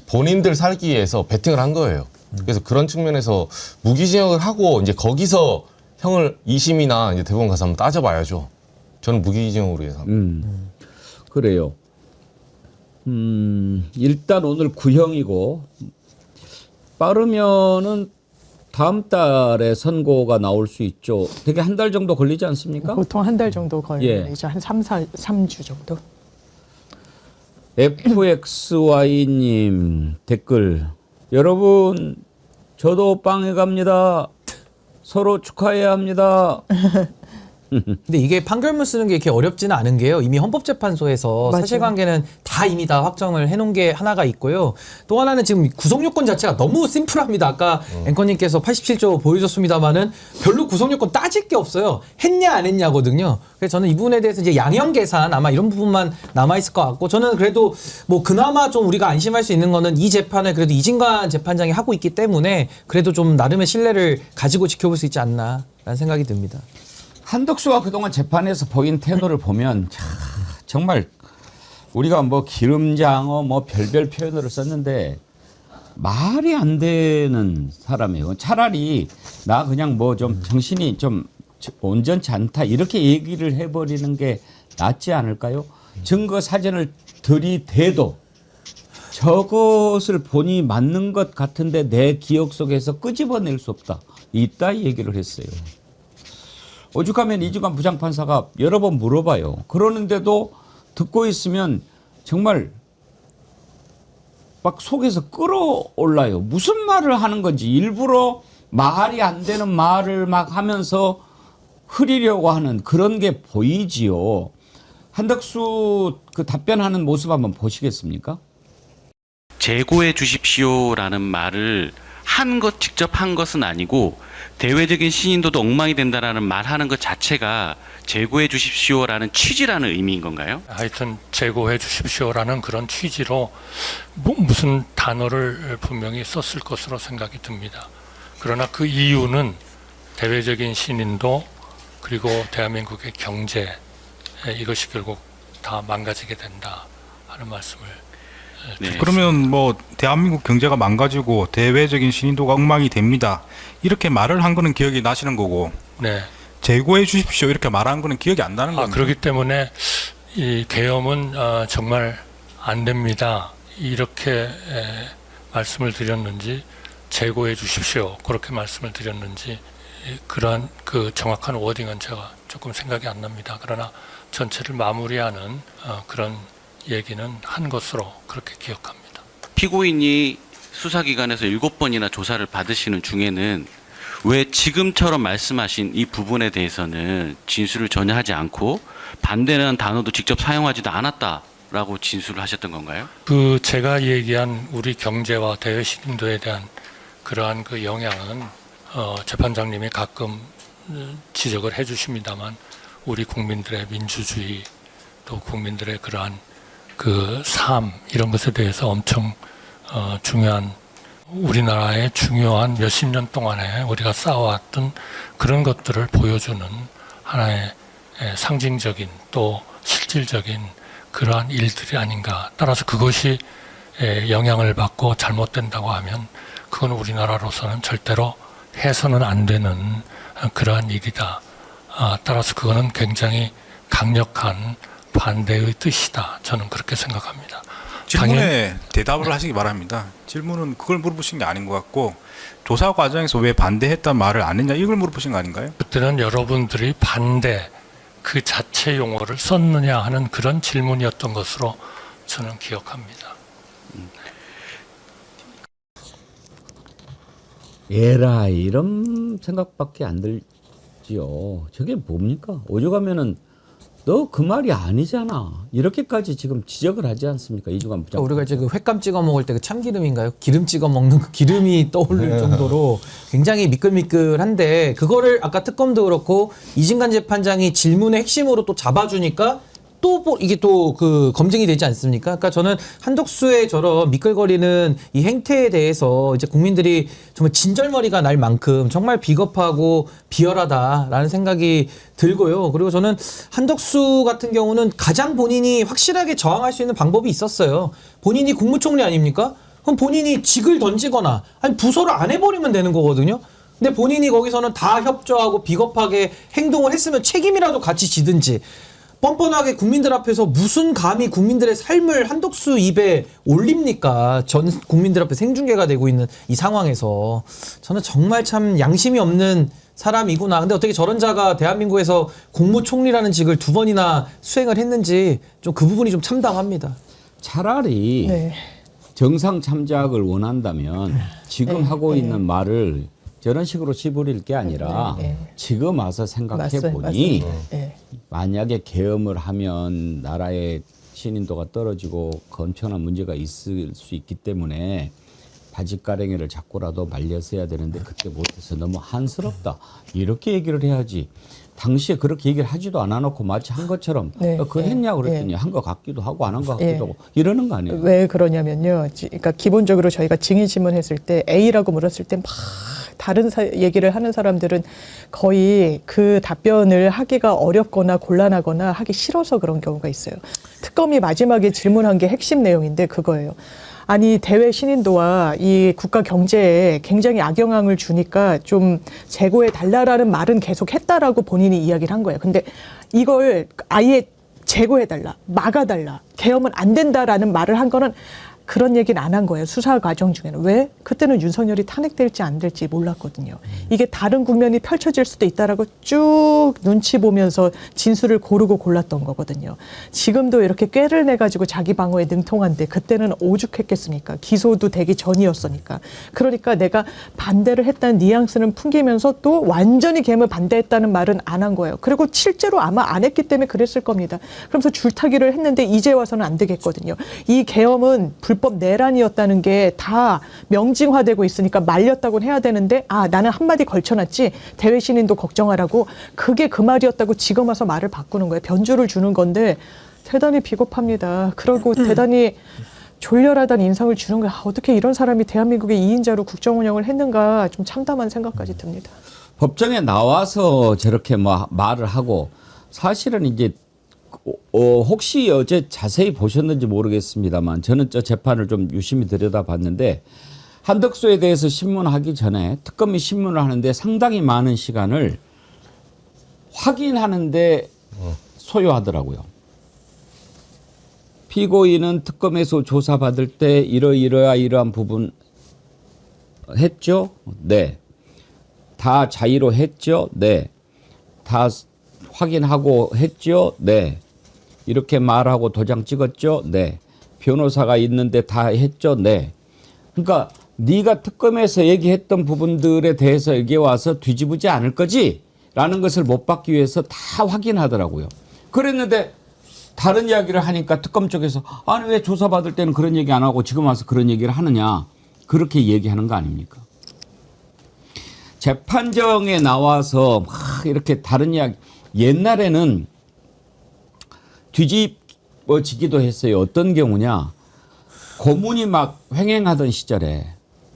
본인들 살기 위해서 베팅을 한 거예요. 그래서 그런 측면에서 무기징역을 하고 이제 거기서 형을 2심이나 이제 대법원 가서 한번 따져봐야죠. 저는 무기징역으로 예상합니다. 그래요. 일단 오늘 구형이고 빠르면은 다음 달에 선고가 나올 수 있죠. 되게 한 달 정도 걸리지 않습니까? 보통 한 달 정도 걸리면 예. 이제 한 3주 정도. FXY님 댓글. 여러분 저도 빵에 갑니다. 서로 축하해야 합니다. 근데 이게 판결문 쓰는 게 이렇게 어렵지는 않은 게요. 이미 헌법재판소에서 맞아요. 사실관계는 다 이미 다 확정을 해놓은 게 하나가 있고요. 또 하나는 지금 구속요건 자체가 너무 심플합니다. 아까 앵커님께서 87조 보여줬습니다만은 별로 구속요건 따질 게 없어요. 했냐 안 했냐거든요. 그래서 저는 이 부분에 대해서 이제 양형 계산 아마 이런 부분만 남아있을 것 같고 저는 그래도 뭐 그나마 좀 우리가 안심할 수 있는 거는 이 재판을 그래도 이진관 재판장이 하고 있기 때문에 그래도 좀 나름의 신뢰를 가지고 지켜볼 수 있지 않나라는 생각이 듭니다. 한덕수가 그동안 재판에서 보인 태도를 보면 정말 우리가 뭐 기름장어 뭐 별별 표현으로 썼는데 말이 안 되는 사람이에요. 차라리 나 그냥 뭐 좀 정신이 좀 온전치 않다 이렇게 얘기를 해버리는 게 낫지 않을까요? 증거 사진을 들이대도 저것을 보니 맞는 것 같은데 내 기억 속에서 끄집어낼 수 없다. 이따 얘기를 했어요. 오죽하면 이주관 부장판사가 여러 번 물어봐요. 그러는데도 듣고 있으면 정말 막 속에서 끌어올라요. 무슨 말을 하는 건지 일부러 말이 안 되는 말을 막 하면서 흐리려고 하는 그런 게 보이지요. 한덕수 그 답변하는 모습 한번 보시겠습니까? 재고해 주십시오라는 말을 직접 한 것은 아니고 대외적인 신인도도 엉망이 된다라는 말하는 것 자체가 재고해 주십시오라는 취지라는 의미인 건가요? 하여튼 재고해 주십시오라는 그런 취지로 무슨 단어를 분명히 썼을 것으로 생각이 듭니다. 그러나 그 이유는 대외적인 신인도 그리고 대한민국의 경제 이것이 결국 다 망가지게 된다 하는 말씀을 네. 그러면 뭐 대한민국 경제가 망가지고 대외적인 신인도가 엉망이 됩니다. 이렇게 말을 한 거는 기억이 나시는 거고 네. 재고해 주십시오 이렇게 말한 거는 기억이 안 나는 겁니다. 그렇기 때문에 이 계엄은 정말 안 됩니다. 이렇게 말씀을 드렸는지 재고해 주십시오 그렇게 말씀을 드렸는지 그러한 그 정확한 워딩은 제가 조금 생각이 안 납니다. 그러나 전체를 마무리하는 그런 얘기는 한 것으로 그렇게 기억합니다. 피고인이 수사기관에서 7번이나 조사를 받으시는 중에는 왜 지금처럼 말씀하신 이 부분에 대해서는 진술을 전혀 하지 않고 반대라는 단어도 직접 사용하지도 않았다라고 진술을 하셨던 건가요? 그 제가 얘기한 우리 경제와 대외 신인도에 대한 그러한 그 영향은 재판장님이 가끔 지적을 해주십니다만 우리 국민들의 민주주의 또 국민들의 그러한 그 삶 이런 것에 대해서 엄청 중요한 우리나라의 중요한 몇십 년 동안에 우리가 쌓아왔던 그런 것들을 보여주는 하나의 상징적인 또 실질적인 그러한 일들이 아닌가. 따라서 그것이 영향을 받고 잘못된다고 하면 그건 우리나라로서는 절대로 해서는 안 되는 그러한 일이다. 따라서 그거는 굉장히 강력한 반대의 뜻이다. 저는 그렇게 생각합니다. 질문에 대답을 하시기 바랍니다. 질문은 그걸 물어보신 게 아닌 것 같고 조사 과정에서 왜 반대했단 말을 안 했냐 이걸 물어보신 거 아닌가요? 그때는 여러분들이 반대 그 자체 용어를 썼느냐 하는 그런 질문이었던 것으로 저는 기억합니다. 에라 이런 생각밖에 안 들지요. 저게 뭡니까? 오죽하면은 너 그 말이 아니잖아. 이렇게까지 지금 지적을 하지 않습니까? 이주관 부장. 우리가 이제 그 횟감 찍어 먹을 때 그 참기름인가요? 기름 찍어 먹는 그 기름이 떠오를 정도로 굉장히 미끌미끌한데 그거를 아까 특검도 그렇고 이진관 재판장이 질문의 핵심으로 또 잡아주니까 또 이게 또 그 검증이 되지 않습니까? 그러니까 저는 한덕수의 저런 미끌거리는 이 행태에 대해서 이제 국민들이 정말 진절머리가 날 만큼 정말 비겁하고 비열하다라는 생각이 들고요. 그리고 저는 한덕수 같은 경우는 가장 본인이 확실하게 저항할 수 있는 방법이 있었어요. 본인이 국무총리 아닙니까? 그럼 본인이 직을 던지거나 아니 부서를 안 해버리면 되는 거거든요. 근데 본인이 거기서는 다 협조하고 비겁하게 행동을 했으면 책임이라도 같이 지든지 뻔뻔하게 국민들 앞에서 무슨 감히 국민들의 삶을 한덕수 입에 올립니까? 전 국민들 앞에 생중계가 되고 있는 이 상황에서 저는 정말 참 양심이 없는 사람이구나. 근데 어떻게 저런 자가 대한민국에서 국무총리라는 직을 2번이나 수행을 했는지 좀 그 부분이 좀 참담합니다. 차라리 네. 정상 참작을 원한다면 지금 네, 하고 네. 있는 말을 저런 식으로 씹어릴 게 아니라 네, 네. 지금 와서 생각해 맞습니다. 보니 맞습니다. 네. 만약에 계엄을 하면 나라의 신인도가 떨어지고 엄청난 문제가 있을 수 있기 때문에 바짓가랭이를 잡고라도 말렸어야 되는데 그때 못해서 너무 한스럽다. 이렇게 얘기를 해야지. 당시에 그렇게 얘기를 하지도 않아 놓고 마치 한 것처럼 네, 그거 네, 했냐고 그랬더니 네. 한 것 같기도 하고 안 한 것 같기도 네. 하고 이러는 거 아니에요. 왜 그러냐면요. 그러니까 기본적으로 저희가 증인 신문했을 때 A라고 물었을 때 막 다른 얘기를 하는 사람들은 거의 그 답변을 하기가 어렵거나 곤란하거나 하기 싫어서 그런 경우가 있어요. 특검이 마지막에 질문한 게 핵심 내용인데 그거예요. 아니 대외 신인도와 이 국가 경제에 굉장히 악영향을 주니까 좀 제고해 달라라는 말은 계속 했다라고 본인이 이야기를 한 거예요. 근데 이걸 아예 제고해 달라, 막아 달라, 계엄은 안 된다라는 말을 한 거는 그런 얘기는 안 한 거예요. 수사 과정 중에는. 왜? 그때는 윤석열이 탄핵될지 안 될지 몰랐거든요. 이게 다른 국면이 펼쳐질 수도 있다라고 쭉 눈치 보면서 진술을 고르고 골랐던 거거든요. 지금도 이렇게 꾀를 내가지고 자기 방어에 능통한데 그때는 오죽했겠습니까? 기소도 되기 전이었으니까. 그러니까 내가 반대를 했다는 뉘앙스는 풍기면서 또 완전히 계엄을 반대했다는 말은 안 한 거예요. 그리고 실제로 아마 안 했기 때문에 그랬을 겁니다. 그러면서 줄타기를 했는데 이제 와서는 안 되겠거든요. 이 계엄은 불법 내란이었다는 게 다 명징화되고 있으니까 말렸다고는 해야 되는데 나는 한마디 걸쳐놨지 대외 신인도 걱정하라고 그게 그 말이었다고 지금 와서 말을 바꾸는 거예요. 변주를 주는 건데 대단히 비겁합니다. 그리고 대단히 졸렬하다는 인상을 주는 거예요. 어떻게 이런 사람이 대한민국의 2인자로 국정 운영을 했는가 좀 참담한 생각까지 듭니다. 법정에 나와서 저렇게 말을 하고 사실은 이제 혹시 어제 자세히 보셨는지 모르겠습니다만 저는 저 재판을 좀 유심히 들여다봤는데 한덕수에 대해서 신문하기 전에 특검이 신문을 하는데 상당히 많은 시간을 확인하는데 소요하더라고요. 피고인은 특검에서 조사받을 때 이러이러한 부분 했죠? 네. 다 자의로 했죠? 네. 다 확인하고 했죠? 네. 이렇게 말하고 도장 찍었죠? 네. 변호사가 있는데 다 했죠? 네. 그러니까 네가 특검에서 얘기했던 부분들에 대해서 여기 와서 뒤집지 않을 거지? 라는 것을 못 받기 위해서 다 확인하더라고요. 그랬는데 다른 이야기를 하니까 특검 쪽에서 아니 왜 조사받을 때는 그런 얘기 안 하고 지금 와서 그런 얘기를 하느냐. 그렇게 얘기하는 거 아닙니까? 재판정에 나와서 막 이렇게 다른 이야기 옛날에는 뒤집어지기도 했어요. 어떤 경우냐. 고문이 막 횡행하던 시절에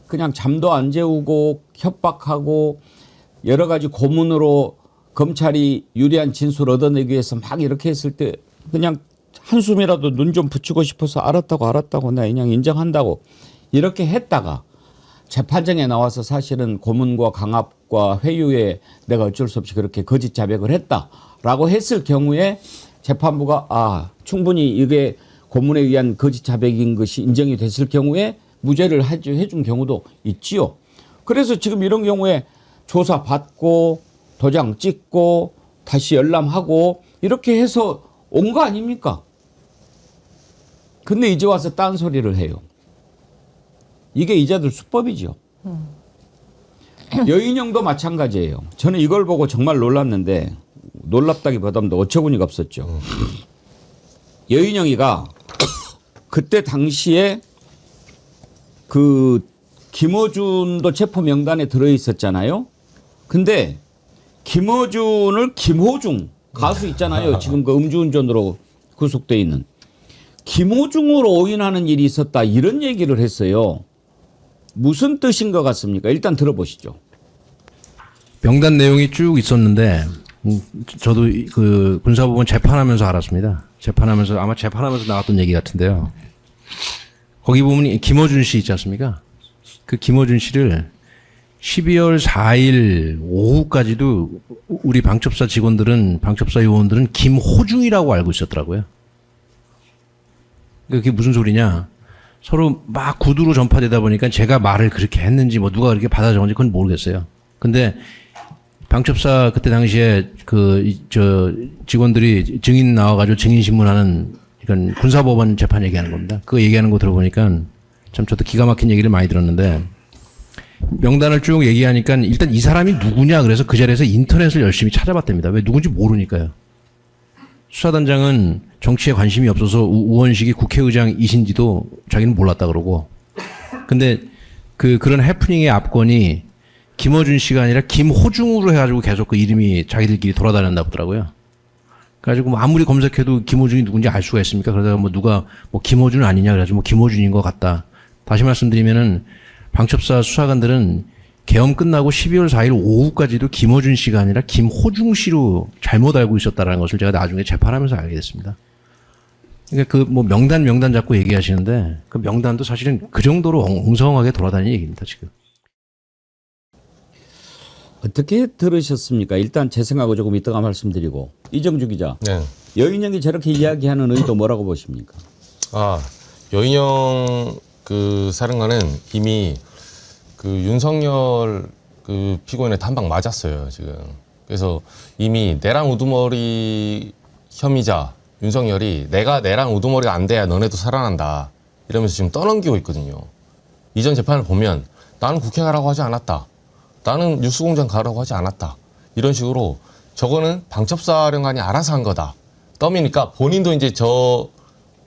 그냥 잠도 안 재우고 협박하고 여러 가지 고문으로 검찰이 유리한 진술 얻어내기 위해서 막 이렇게 했을 때 그냥 한숨이라도 눈 좀 붙이고 싶어서 알았다고 나 그냥 인정한다고 이렇게 했다가 재판정에 나와서 사실은 고문과 강압과 회유에 내가 어쩔 수 없이 그렇게 거짓 자백을 했다라고 했을 경우에 재판부가 충분히 이게 고문에 의한 거짓 자백인 것이 인정이 됐을 경우에 무죄를 해준 경우도 있지요. 그래서 지금 이런 경우에 조사받고 도장 찍고 다시 열람하고 이렇게 해서 온 거 아닙니까? 근데 이제 와서 딴소리를 해요. 이게 이자들 수법이죠. 여인형도 마찬가지예요. 저는 이걸 보고 정말 놀랐는데 놀랍다기보다는 어처구니가 없었죠. 여인형이가 그때 당시에 그 김어준도 체포 명단에 들어 있었잖아요. 근데 김어준을 김호중 가수 있잖아요. 지금 그 음주운전으로 구속돼 있는 김호중으로 오인하는 일이 있었다 이런 얘기를 했어요. 무슨 뜻인 것 같습니까? 일단 들어보시죠. 명단 내용이 쭉 있었는데 저도 그 군사법원 재판하면서 알았습니다. 아마 재판하면서 나왔던 얘기 같은데요. 거기 보면 김어준 씨 있지 않습니까? 그 김어준 씨를 12월 4일 오후까지도 우리 방첩사 방첩사 요원들은 김호중이라고 알고 있었더라고요. 그게 무슨 소리냐? 서로 막 구두로 전파되다 보니까 제가 말을 그렇게 했는지 누가 그렇게 받아 적은지 그건 모르겠어요. 근데 방첩사 그때 당시에 직원들이 증인 나와가지고 증인 신문하는 이건 군사법원 재판 얘기하는 겁니다. 그거 얘기하는 거 들어보니까 참 저도 기가 막힌 얘기를 많이 들었는데 명단을 쭉 얘기하니까 일단 이 사람이 누구냐 그래서 그 자리에서 인터넷을 열심히 찾아봤답니다. 왜 누군지 모르니까요. 수사단장은 정치에 관심이 없어서 우원식이 국회의장이신지도 자기는 몰랐다 그러고 근데 그런 해프닝의 압권이 김어준 씨가 아니라 김호중으로 해가지고 계속 그 이름이 자기들끼리 돌아다녔나 보더라고요. 그래가지고 뭐 아무리 검색해도 김호준이 누군지 알 수가 있습니까? 그러다가 뭐 누가 뭐 김호준 아니냐 그래가지고 뭐 김호준인 것 같다. 다시 말씀드리면은 방첩사 수사관들은 계엄 끝나고 12월 4일 오후까지도 김어준 씨가 아니라 김호중 씨로 잘못 알고 있었다라는 것을 제가 나중에 재판하면서 알게 됐습니다. 그러니까 그 뭐 명단 자꾸 얘기하시는데 그 명단도 사실은 그 정도로 엉성하게 돌아다니는 얘기입니다, 지금. 어떻게 들으셨습니까? 일단 제 생각을 조금 이따가 말씀드리고 이정주 기자, 네. 여인영이 저렇게 이야기하는 의도 뭐라고 보십니까? 여인영 그 사령관은 이미 그 윤석열 그 피고인한테 한 방 맞았어요, 지금. 그래서 이미 내랑 우두머리 혐의자 윤석열이 내랑 우두머리가 안 돼야 너네도 살아난다 이러면서 지금 떠넘기고 있거든요. 이전 재판을 보면 나는 국회 가라고 하지 않았다. 나는 뉴스공장 가라고 하지 않았다. 이런 식으로 저거는 방첩사령관이 알아서 한 거다. 떠미니까 본인도 이제 저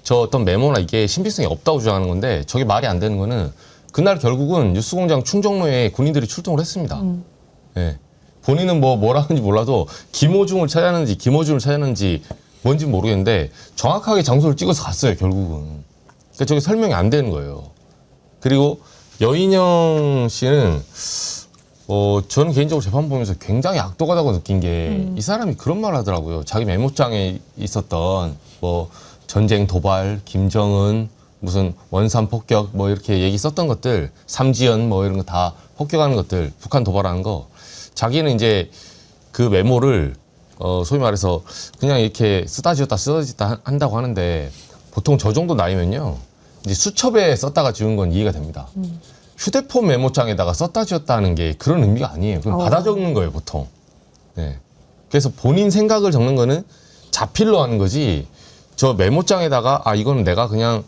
어떤 메모나 이게 신빙성이 없다고 주장하는 건데 저게 말이 안 되는 거는 그날 결국은 뉴스공장 충정로에 군인들이 출동을 했습니다. 네. 본인은 뭐라 하는지 몰라도 김호중을 찾았는지 뭔지 모르겠는데 정확하게 장소를 찍어서 갔어요, 결국은. 그러니까 저게 설명이 안 되는 거예요. 그리고 여인영 씨는 저는 개인적으로 재판 보면서 굉장히 악독하다고 느낀 게 이 사람이 그런 말 하더라고요. 자기 메모장에 있었던 뭐 전쟁 도발, 김정은, 무슨 원산 폭격 뭐 이렇게 얘기 썼던 것들, 삼지연 뭐 이런 거 다 폭격하는 것들, 북한 도발하는 거 자기는 이제 그 메모를 소위 말해서 그냥 이렇게 쓰다 지웠다 한다고 하는데 보통 저 정도 나이면요 이제 수첩에 썼다가 지운 건 이해가 됩니다. 휴대폰 메모장에다가 썼다 지웠다 하는 게 그런 의미가 아니에요. 그건 받아 적는 거예요, 보통. 네. 그래서 본인 생각을 적는 거는 자필로 하는 거지 저 메모장에다가 이거는 내가 그냥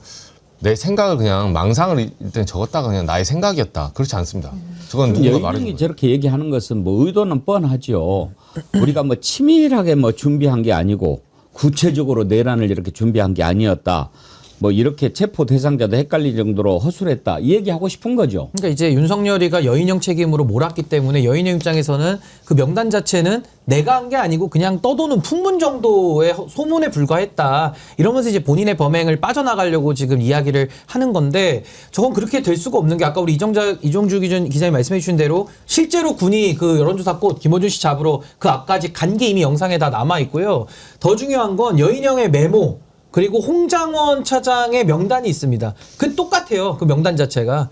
내 생각을 그냥 망상을 일단 적었다가 그냥 나의 생각이었다. 그렇지 않습니다. 저건 누군가 말해준 여인영이 거예요. 저렇게 얘기하는 것은 뭐 의도는 뻔하죠. 우리가 뭐 치밀하게 뭐 준비한 게 아니고 구체적으로 내란을 이렇게 준비한 게 아니었다. 뭐 이렇게 체포 대상자도 헷갈릴 정도로 허술했다. 이 얘기하고 싶은 거죠. 그러니까 이제 윤석열이가 여인영 책임으로 몰았기 때문에 여인영 입장에서는 그 명단 자체는 내가 한 게 아니고 그냥 떠도는 풍문 정도의 소문에 불과했다. 이러면서 이제 본인의 범행을 빠져나가려고 지금 이야기를 하는 건데 저건 그렇게 될 수가 없는 게 아까 우리 이정주 기자님 말씀해 주신 대로 실제로 군이 그 여론조사 꽃 김어준 씨 잡으러 그 앞까지 간 게 이미 영상에 다 남아 있고요. 더 중요한 건 여인영의 메모 그리고 홍장원 차장의 명단이 있습니다. 그 똑같아요. 그 명단 자체가.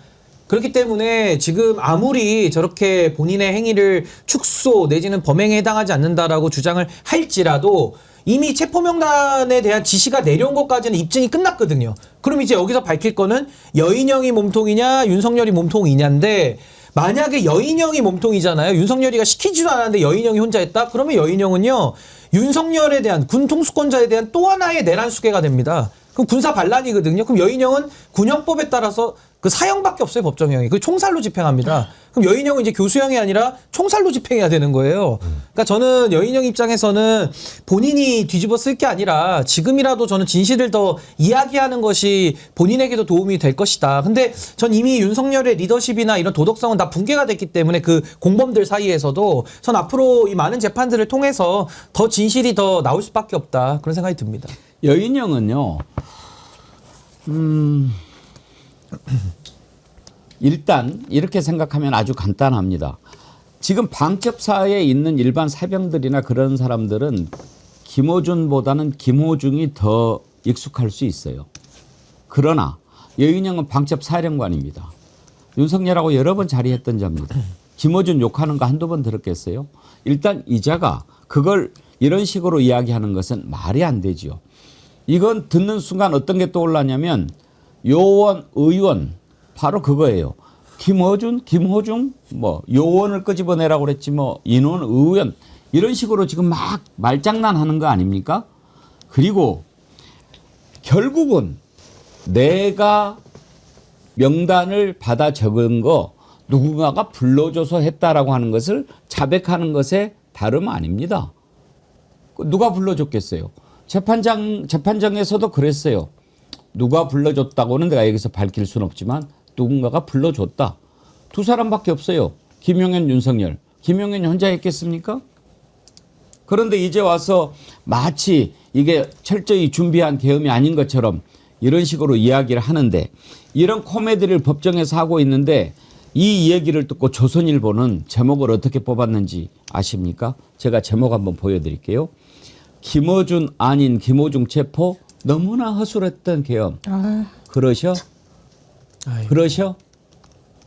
그렇기 때문에 지금 아무리 저렇게 본인의 행위를 축소 내지는 범행에 해당하지 않는다라고 주장을 할지라도 이미 체포 명단에 대한 지시가 내려온 것까지는 입증이 끝났거든요. 그럼 이제 여기서 밝힐 거는 여인영이 몸통이냐 윤석열이 몸통이냐인데 만약에 여인영이 몸통이잖아요. 윤석열이가 시키지도 않았는데 여인영이 혼자 했다? 그러면 여인영은요. 윤석열에 대한 군 통수권자에 대한 또 하나의 내란 수괴가 됩니다. 그럼 군사 반란이거든요. 그럼 여인영은 군형법에 따라서 그 사형밖에 없어요, 법정형이. 그 총살로 집행합니다. 그럼 여인영은 이제 교수형이 아니라 총살로 집행해야 되는 거예요. 그러니까 저는 여인영 입장에서는 본인이 뒤집어 쓸 게 아니라 지금이라도 저는 진실을 더 이야기하는 것이 본인에게도 도움이 될 것이다. 근데 전 이미 윤석열의 리더십이나 이런 도덕성은 다 붕괴가 됐기 때문에 그 공범들 사이에서도 전 앞으로 이 많은 재판들을 통해서 더 진실이 더 나올 수밖에 없다. 그런 생각이 듭니다. 여인영은요. 일단 이렇게 생각하면 아주 간단합니다. 지금 방첩사에 있는 일반 사병들이나 그런 사람들은 김어준보다는 김호중이 더 익숙할 수 있어요. 그러나 여인영은 방첩사령관입니다. 윤석열하고 여러 번 자리했던 자입니다. 김어준 욕하는 거 한두 번 들었겠어요? 일단 이자가 그걸 이런 식으로 이야기하는 것은 말이 안 되죠. 이건 듣는 순간 어떤 게 떠올랐냐면 요원, 의원 바로 그거예요. 김어준, 김호중 뭐 요원을 끄집어내라고 그랬지 뭐 인원, 의원 이런 식으로 지금 막 말장난하는 거 아닙니까? 그리고 결국은 내가 명단을 받아 적은 거 누군가가 불러줘서 했다라고 하는 것을 자백하는 것에 다름 아닙니다. 누가 불러줬겠어요? 재판장에서도 그랬어요. 누가 불러줬다고는 내가 여기서 밝힐 수는 없지만 누군가가 불러줬다. 두 사람밖에 없어요. 김용현, 윤석열. 김용현이 혼자 했겠습니까? 그런데 이제 와서 마치 이게 철저히 준비한 계엄이 아닌 것처럼 이런 식으로 이야기를 하는데 이런 코미디를 법정에서 하고 있는데 이 얘기를 듣고 조선일보는 제목을 어떻게 뽑았는지 아십니까? 제가 제목 한번 보여드릴게요. 김어준 아닌 김어중 체포 너무나 허술했던 계엄. 그러셔? 그러셔?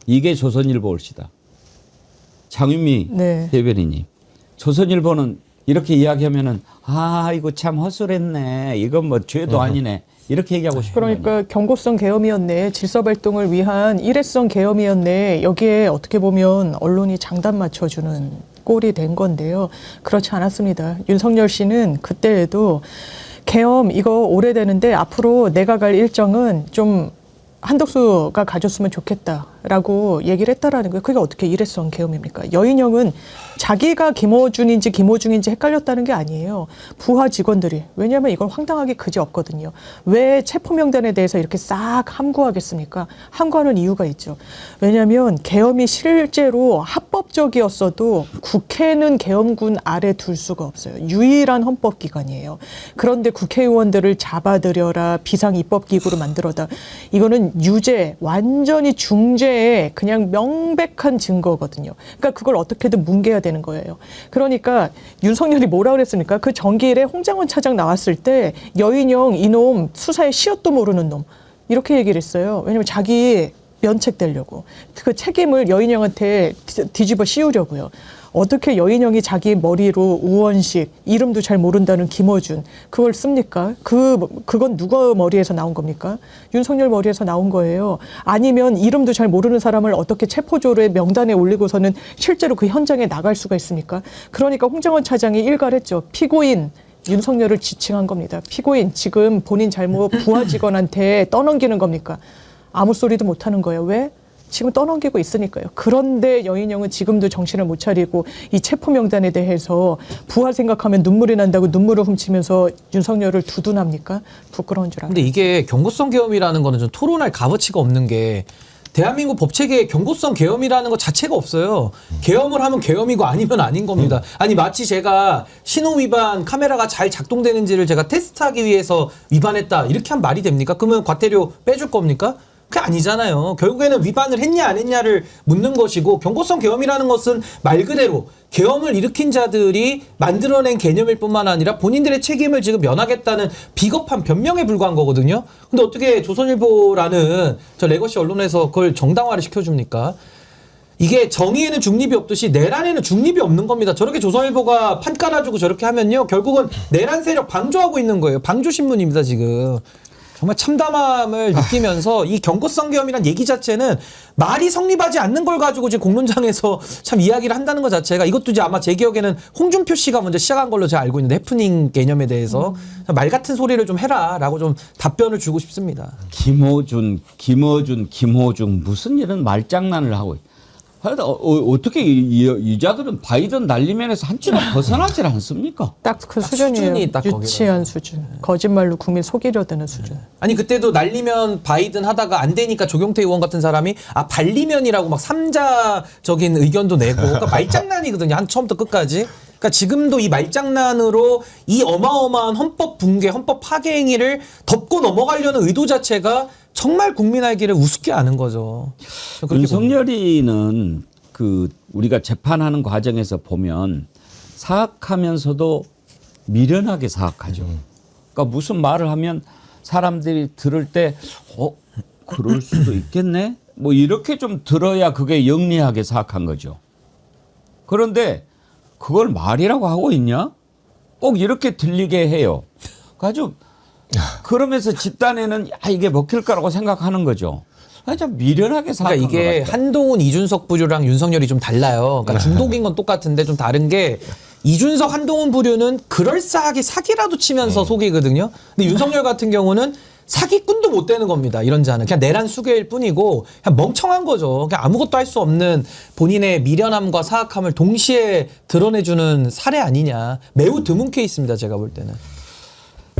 이게 조선일보 올시다. 장윤미 네. 대변인님. 조선일보는 이렇게 이야기하면은 이거 참 허술했네. 이건 뭐 죄도 아니네. 이렇게 얘기하고 싶은 거예요. 그러니까 경고성 계엄이었네. 질서 발동을 위한 일회성 계엄이었네. 여기에 어떻게 보면 언론이 장단 맞춰주는 꼴이 된 건데요. 그렇지 않았습니다. 윤석열 씨는 그때에도 계엄 이거 오래되는데 앞으로 내가 갈 일정은 좀 한덕수가 가졌으면 좋겠다라고 얘기를 했다라는 거예요. 그게 어떻게 일회성 계엄입니까? 여인형은 자기가 김어준인지 김어중인지 헷갈렸다는 게 아니에요. 부하 직원들이. 왜냐하면 이건 황당하기 그지없거든요. 왜 체포 명단에 대해서 이렇게 싹 함구하겠습니까? 함구하는 이유가 있죠. 왜냐하면 계엄이 실제로 합법적이었어도 국회는 계엄군 아래 둘 수가 없어요. 유일한 헌법기관이에요. 그런데 국회의원들을 잡아들여라, 비상입법기구로 만들어다. 이거는 유죄, 완전히 중죄의 그냥 명백한 증거거든요. 그러니까 그걸 어떻게든 뭉개야 되는 거예요. 그러니까 윤석열이 뭐라 그랬습니까? 그 전기일에 홍장원 차장 나왔을 때 여인형 이놈 수사에 시옷도 모르는 놈 이렇게 얘기를 했어요. 왜냐하면 자기 면책되려고 그 책임을 여인형한테 뒤집어 씌우려고요. 어떻게 여인형이 자기 머리로 우원식 이름도 잘 모른다는 김어준 그걸 씁니까? 그건 누가 머리에서 나온 겁니까? 윤석열 머리에서 나온 거예요. 아니면 이름도 잘 모르는 사람을 어떻게 체포조례 명단에 올리고서는 실제로 그 현장에 나갈 수가 있습니까? 그러니까 홍장원 차장이 일갈했죠. 피고인 윤석열을 지칭한 겁니다. 피고인 지금 본인 잘못 부하 직원한테 떠넘기는 겁니까? 아무 소리도 못하는 거예요. 왜? 지금 떠넘기고 있으니까요. 그런데 여인형은 지금도 정신을 못 차리고 이 체포 명단에 대해서 부하 생각하면 눈물이 난다고 눈물을 훔치면서 윤석열을 두둔합니까? 부끄러운 줄 알아요. 근데 이게 경고성 계엄이라는 거는 좀 토론할 값어치가 없는 게 대한민국 법체계에 경고성 계엄이라는 것 자체가 없어요. 계엄을 하면 계엄이고 아니면 아닌 겁니다. 아니 마치 제가 신호 위반 카메라가 잘 작동되는지를 제가 테스트하기 위해서 위반했다 이렇게 하면 말이 됩니까? 그러면 과태료 빼줄 겁니까? 그게 아니잖아요. 결국에는 위반을 했냐 안 했냐를 묻는 것이고 경고성 계엄이라는 것은 말 그대로 계엄을 일으킨 자들이 만들어낸 개념일 뿐만 아니라 본인들의 책임을 지금 면하겠다는 비겁한 변명에 불과한 거거든요. 근데 어떻게 조선일보라는 저 레거시 언론에서 그걸 정당화를 시켜줍니까? 이게 정의에는 중립이 없듯이 내란에는 중립이 없는 겁니다. 저렇게 조선일보가 판 깔아주고 저렇게 하면요. 결국은 내란 세력 방조하고 있는 거예요. 방조신문입니다 지금. 정말 참담함을 느끼면서 이 경고성 계엄이란 얘기 자체는 말이 성립하지 않는 걸 가지고 이제 공론장에서 참 이야기를 한다는 것 자체가 이것도 이제 아마 제 기억에는 홍준표 씨가 먼저 시작한 걸로 제가 알고 있는데 해프닝 개념에 대해서 말 같은 소리를 좀 해라라고 좀 답변을 주고 싶습니다. 김어준, 김호중 무슨 이런 말장난을 하고 하여튼 어떻게 이 자들은 바이든 날리면에서 한 치도 벗어나질 않습니까? 딱 그 수준이에요. 수준이 딱 유치한 거기라서. 수준. 거짓말로 국민 속이려 드는 수준. 아니 그때도 날리면 바이든 하다가 안 되니까 조경태 의원 같은 사람이 발리면이라고 막 삼자적인 의견도 내고 그러니까 말장난이거든요. 한 처음부터 끝까지. 그러니까 지금도 이 말장난으로 이 어마어마한 헌법 붕괴, 헌법 파괴 행위를 덮고 넘어가려는 의도 자체가 정말 국민 알기를 우습게 아는 거죠. 윤석열이는 그 우리가 재판하는 과정에서 보면 사악하면서도 미련하게 사악하죠. 그러니까 무슨 말을 하면 사람들이 들을 때 그럴 수도 있겠네? 뭐 이렇게 좀 들어야 그게 영리하게 사악한 거죠. 그런데 그걸 말이라고 하고 있냐? 꼭 이렇게 들리게 해요. 아주 그러면서 집단에는 이게 먹힐까라고 생각하는 거죠. 좀 미련하게 생각한 그러니까 이게 것 같아요. 한동훈, 이준석 부류랑 윤석열이 좀 달라요. 그러니까 중독인 건 똑같은데 좀 다른 게 이준석, 한동훈 부류는 그럴싸하게 사기라도 치면서 속이거든요. 근데 윤석열 같은 경우는 사기꾼도 못 되는 겁니다. 이런 자는 그냥 내란 수괴일 뿐이고 그냥 멍청한 거죠. 그냥 아무것도 할 수 없는 본인의 미련함과 사악함을 동시에 드러내주는 사례 아니냐. 매우 드문 케이스입니다. 제가 볼 때는.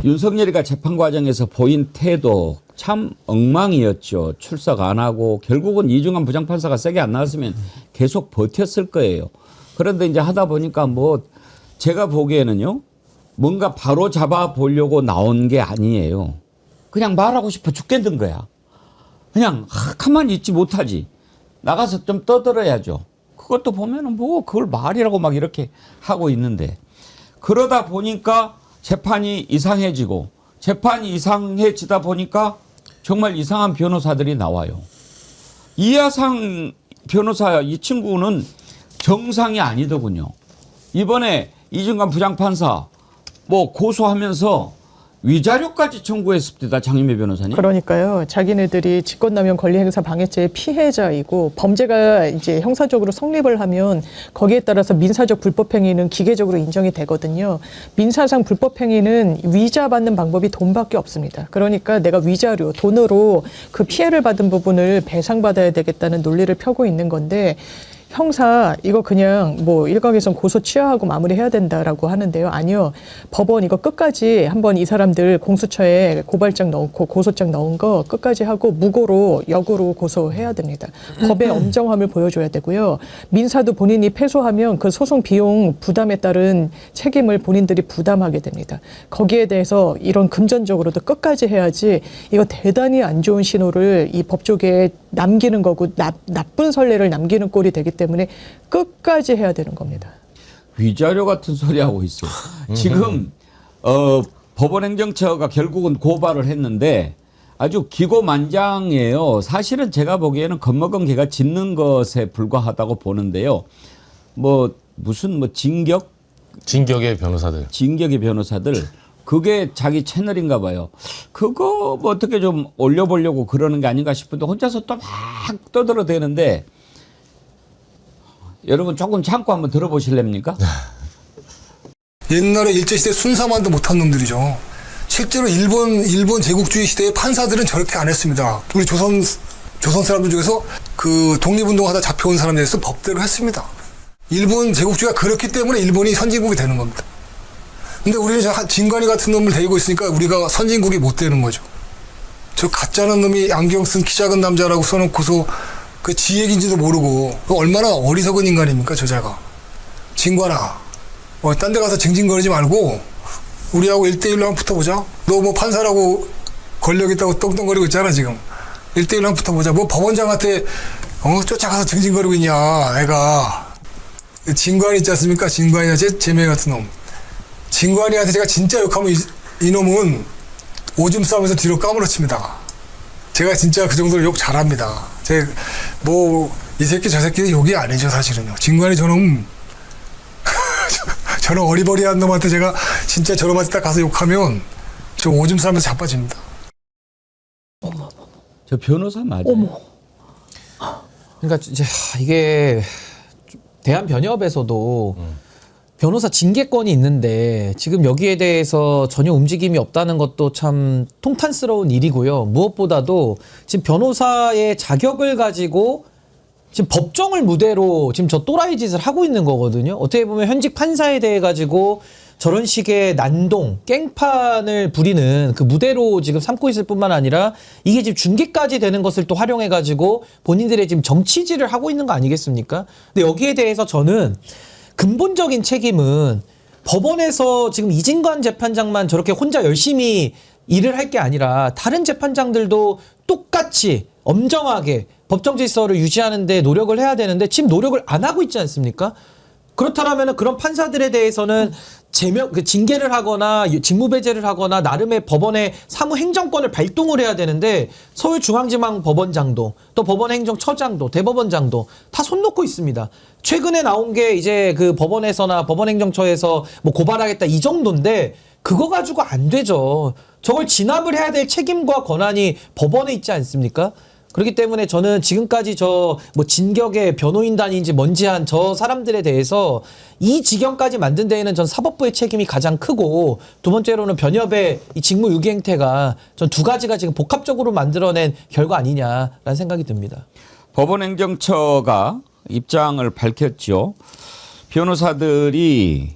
윤석열이가 재판 과정에서 보인 태도 참 엉망이었죠. 출석 안 하고 결국은 이중환 부장판사가 세게 안 나왔으면 계속 버텼을 거예요. 그런데 이제 하다 보니까 뭐 제가 보기에는요. 뭔가 바로 잡아 보려고 나온 게 아니에요. 그냥 말하고 싶어 죽겠는 거야. 그냥 가만히 있지 못하지. 나가서 좀 떠들어야죠. 그것도 보면은 뭐 그걸 말이라고 막 이렇게 하고 있는데 그러다 보니까 재판이 이상해지고 재판이 이상해지다 보니까 정말 이상한 변호사들이 나와요. 이하상 변호사 이 친구는 정상이 아니더군요. 이번에 이중관 부장판사 뭐 고소하면서 위자료까지 청구했습니다. 장윤배 변호사님. 그러니까요. 자기네들이 직권남용 권리행사 방해죄의 피해자이고 범죄가 이제 형사적으로 성립을 하면 거기에 따라서 민사적 불법행위는 기계적으로 인정이 되거든요. 민사상 불법행위는 위자 받는 방법이 돈밖에 없습니다. 그러니까 내가 위자료, 돈으로 그 피해를 받은 부분을 배상받아야 되겠다는 논리를 펴고 있는 건데 형사 이거 그냥 뭐 일각에선 고소 취하하고 마무리해야 된다라고 하는데요. 아니요. 법원 이거 끝까지 한번 이 사람들 공수처에 고발장 넣고 고소장 넣은 거 끝까지 하고 무고로 역으로 고소해야 됩니다. 법의 엄정함을 보여줘야 되고요. 민사도 본인이 패소하면 그 소송 비용 부담에 따른 책임을 본인들이 부담하게 됩니다. 거기에 대해서 이런 금전적으로도 끝까지 해야지 이거 대단히 안 좋은 신호를 이 법조계에 남기는 거고 나쁜 선례를 남기는 꼴이 되기 때문에 끝까지 해야 되는 겁니다. 위자료 같은 소리 하고 있어요. 지금 법원행정처가 결국은 고발을 했는데 아주 기고만장이에요. 사실은 제가 보기에는 겁먹은 개가 짖는 것에 불과하다고 보는데요. 뭐 무슨 뭐 진격의 변호사들. 진격의 변호사들 그게 자기 채널인가 봐요. 그거 뭐 어떻게 좀 올려보려고 그러는 게 아닌가 싶은데 혼자서 또 막 떠들어대는데 여러분 조금 참고 한번 들어보실랍니까? 옛날에 일제시대 순사만도 못한 놈들이죠. 실제로 일본 제국주의 시대의 판사들은 저렇게 안 했습니다. 우리 조선 사람들 중에서 그 독립운동하다 잡혀온 사람들에서 법대로 했습니다. 일본 제국주의가 그렇기 때문에 일본이 선진국이 되는 겁니다. 근데 우리는 진관이 같은 놈을 데리고 있으니까 우리가 선진국이 못 되는 거죠. 저 가짜는 놈이 안경 쓴 키 작은 남자라고 써놓고서 그 지 얘기인지도 모르고 얼마나 어리석은 인간입니까 저자가. 진관아 딴 데 가서 징징거리지 말고 우리하고 1대1로 한번 붙어보자. 너 뭐 판사라고 권력 있다고 떵떵거리고 있잖아 지금. 1대1로 한번 붙어보자. 뭐 법원장한테 쫓아가서 징징거리고 있냐 애가. 진관이 있지 않습니까? 진관이나 제매 같은 놈. 진관이한테 제가 진짜 욕하면 이놈은 오줌 싸면서 뒤로 까무러칩니다. 제가 진짜 그 정도로 욕 잘합니다. 이 새끼 저 새끼는 욕이 아니죠 사실은요. 진관이 저놈 저런 어리버리한 놈한테 제가 진짜 저놈한테 딱 가서 욕하면 저 오줌 싸면서 자빠집니다. 저 변호사 맞아요. 그러니까 이제 이게 대한변협에서도 변호사 징계권이 있는데 지금 여기에 대해서 전혀 움직임이 없다는 것도 참 통탄스러운 일이고요. 무엇보다도 지금 변호사의 자격을 가지고 지금 법정을 무대로 지금 저 또라이 짓을 하고 있는 거거든요. 어떻게 보면 현직 판사에 대해 가지고 저런 식의 난동, 깽판을 부리는 그 무대로 지금 삼고 있을 뿐만 아니라 이게 지금 중계까지 되는 것을 또 활용해 가지고 본인들의 지금 정치질을 하고 있는 거 아니겠습니까? 근데 여기에 대해서 저는 근본적인 책임은 법원에서 지금 이진관 재판장만 저렇게 혼자 열심히 일을 할 게 아니라 다른 재판장들도 똑같이 엄정하게 법정 질서를 유지하는 데 노력을 해야 되는데 지금 노력을 안 하고 있지 않습니까? 그렇다면 그런 판사들에 대해서는 징계를 하거나 직무배제를 하거나 나름의 법원의 사무행정권을 발동을 해야 되는데 서울중앙지방법원장도 또 법원행정처장도 대법원장도 다 손 놓고 있습니다. 최근에 나온 게 이제 그 법원에서나 법원행정처에서 뭐 고발하겠다 이 정도인데 그거 가지고 안 되죠. 저걸 진압을 해야 될 책임과 권한이 법원에 있지 않습니까? 그렇기 때문에 저는 지금까지 저 뭐 진격의 변호인단인지 뭔지 한 저 사람들에 대해서 이 지경까지 만든 데에는 전 사법부의 책임이 가장 크고, 두 번째로는 변협의 이 직무유기 행태가 전 두 가지가 지금 복합적으로 만들어낸 결과 아니냐라는 생각이 듭니다. 법원행정처가 입장을 밝혔죠. 변호사들이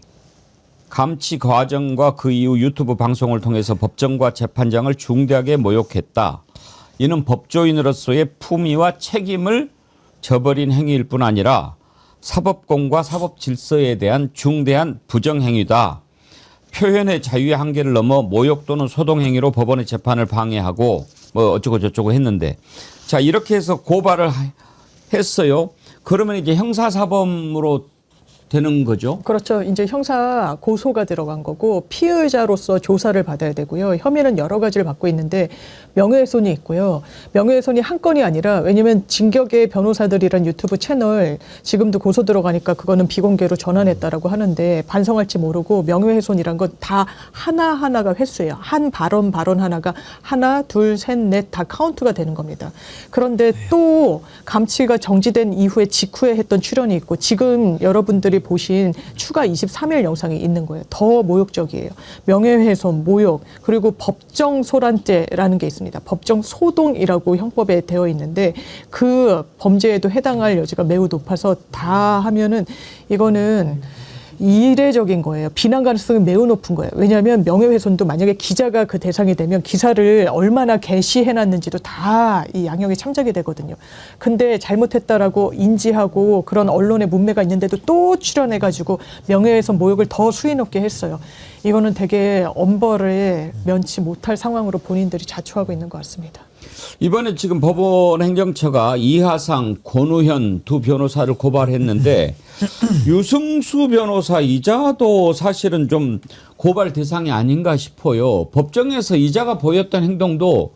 감치 과정과 그 이후 유튜브 방송을 통해서 법정과 재판장을 중대하게 모욕했다. 이는 법조인으로서의 품위와 책임을 저버린 행위일 뿐 아니라 사법공과 사법 질서에 대한 중대한 부정행위다. 표현의 자유의 한계를 넘어 모욕 또는 소동행위로 법원의 재판을 방해하고 뭐 어쩌고 저쩌고 했는데, 자, 이렇게 해서 고발을 했어요. 그러면 이제 형사사범으로 되는 거죠? 그렇죠. 이제 형사 고소가 들어간 거고, 피의자로서 조사를 받아야 되고요. 혐의는 여러 가지를 받고 있는데 명예훼손이 있고요. 명예훼손이 한 건이 아니라, 왜냐하면 진격의 변호사들이란 유튜브 채널 지금도 고소 들어가니까 그거는 비공개로 전환했다라고 하는데, 반성할지 모르고 명예훼손이란 건 다 하나하나가 횟수예요. 한 발언 하나가 하나, 둘, 셋, 넷 다 카운트가 되는 겁니다. 그런데 또 감치가 정지된 이후에 직후에 했던 출연이 있고, 지금 여러분들이 보신 추가 23일 영상이 있는 거예요. 더 모욕적이에요. 명예훼손, 모욕, 그리고 법정소란죄라는 게 있습니다. 법정소동이라고 형법에 되어 있는데, 그 범죄에도 해당할 여지가 매우 높아서 다 하면은 이거는 이례적인 거예요. 비난 가능성이 매우 높은 거예요. 왜냐하면 명예훼손도 만약에 기자가 그 대상이 되면 기사를 얼마나 게시해놨는지도 다 이 양형에 참작이 되거든요. 근데 잘못했다라고 인지하고 그런 언론의 문매가 있는데도 또 출연해가지고 명예훼손 모욕을 더 수위 높게 했어요. 이거는 되게 엄벌을 면치 못할 상황으로 본인들이 자초하고 있는 것 같습니다. 이번에 지금 법원행정처가 이하상, 권우현 두 변호사를 고발했는데 유승수 변호사 이자도 사실은 좀 고발 대상이 아닌가 싶어요. 법정에서 이자가 보였던 행동도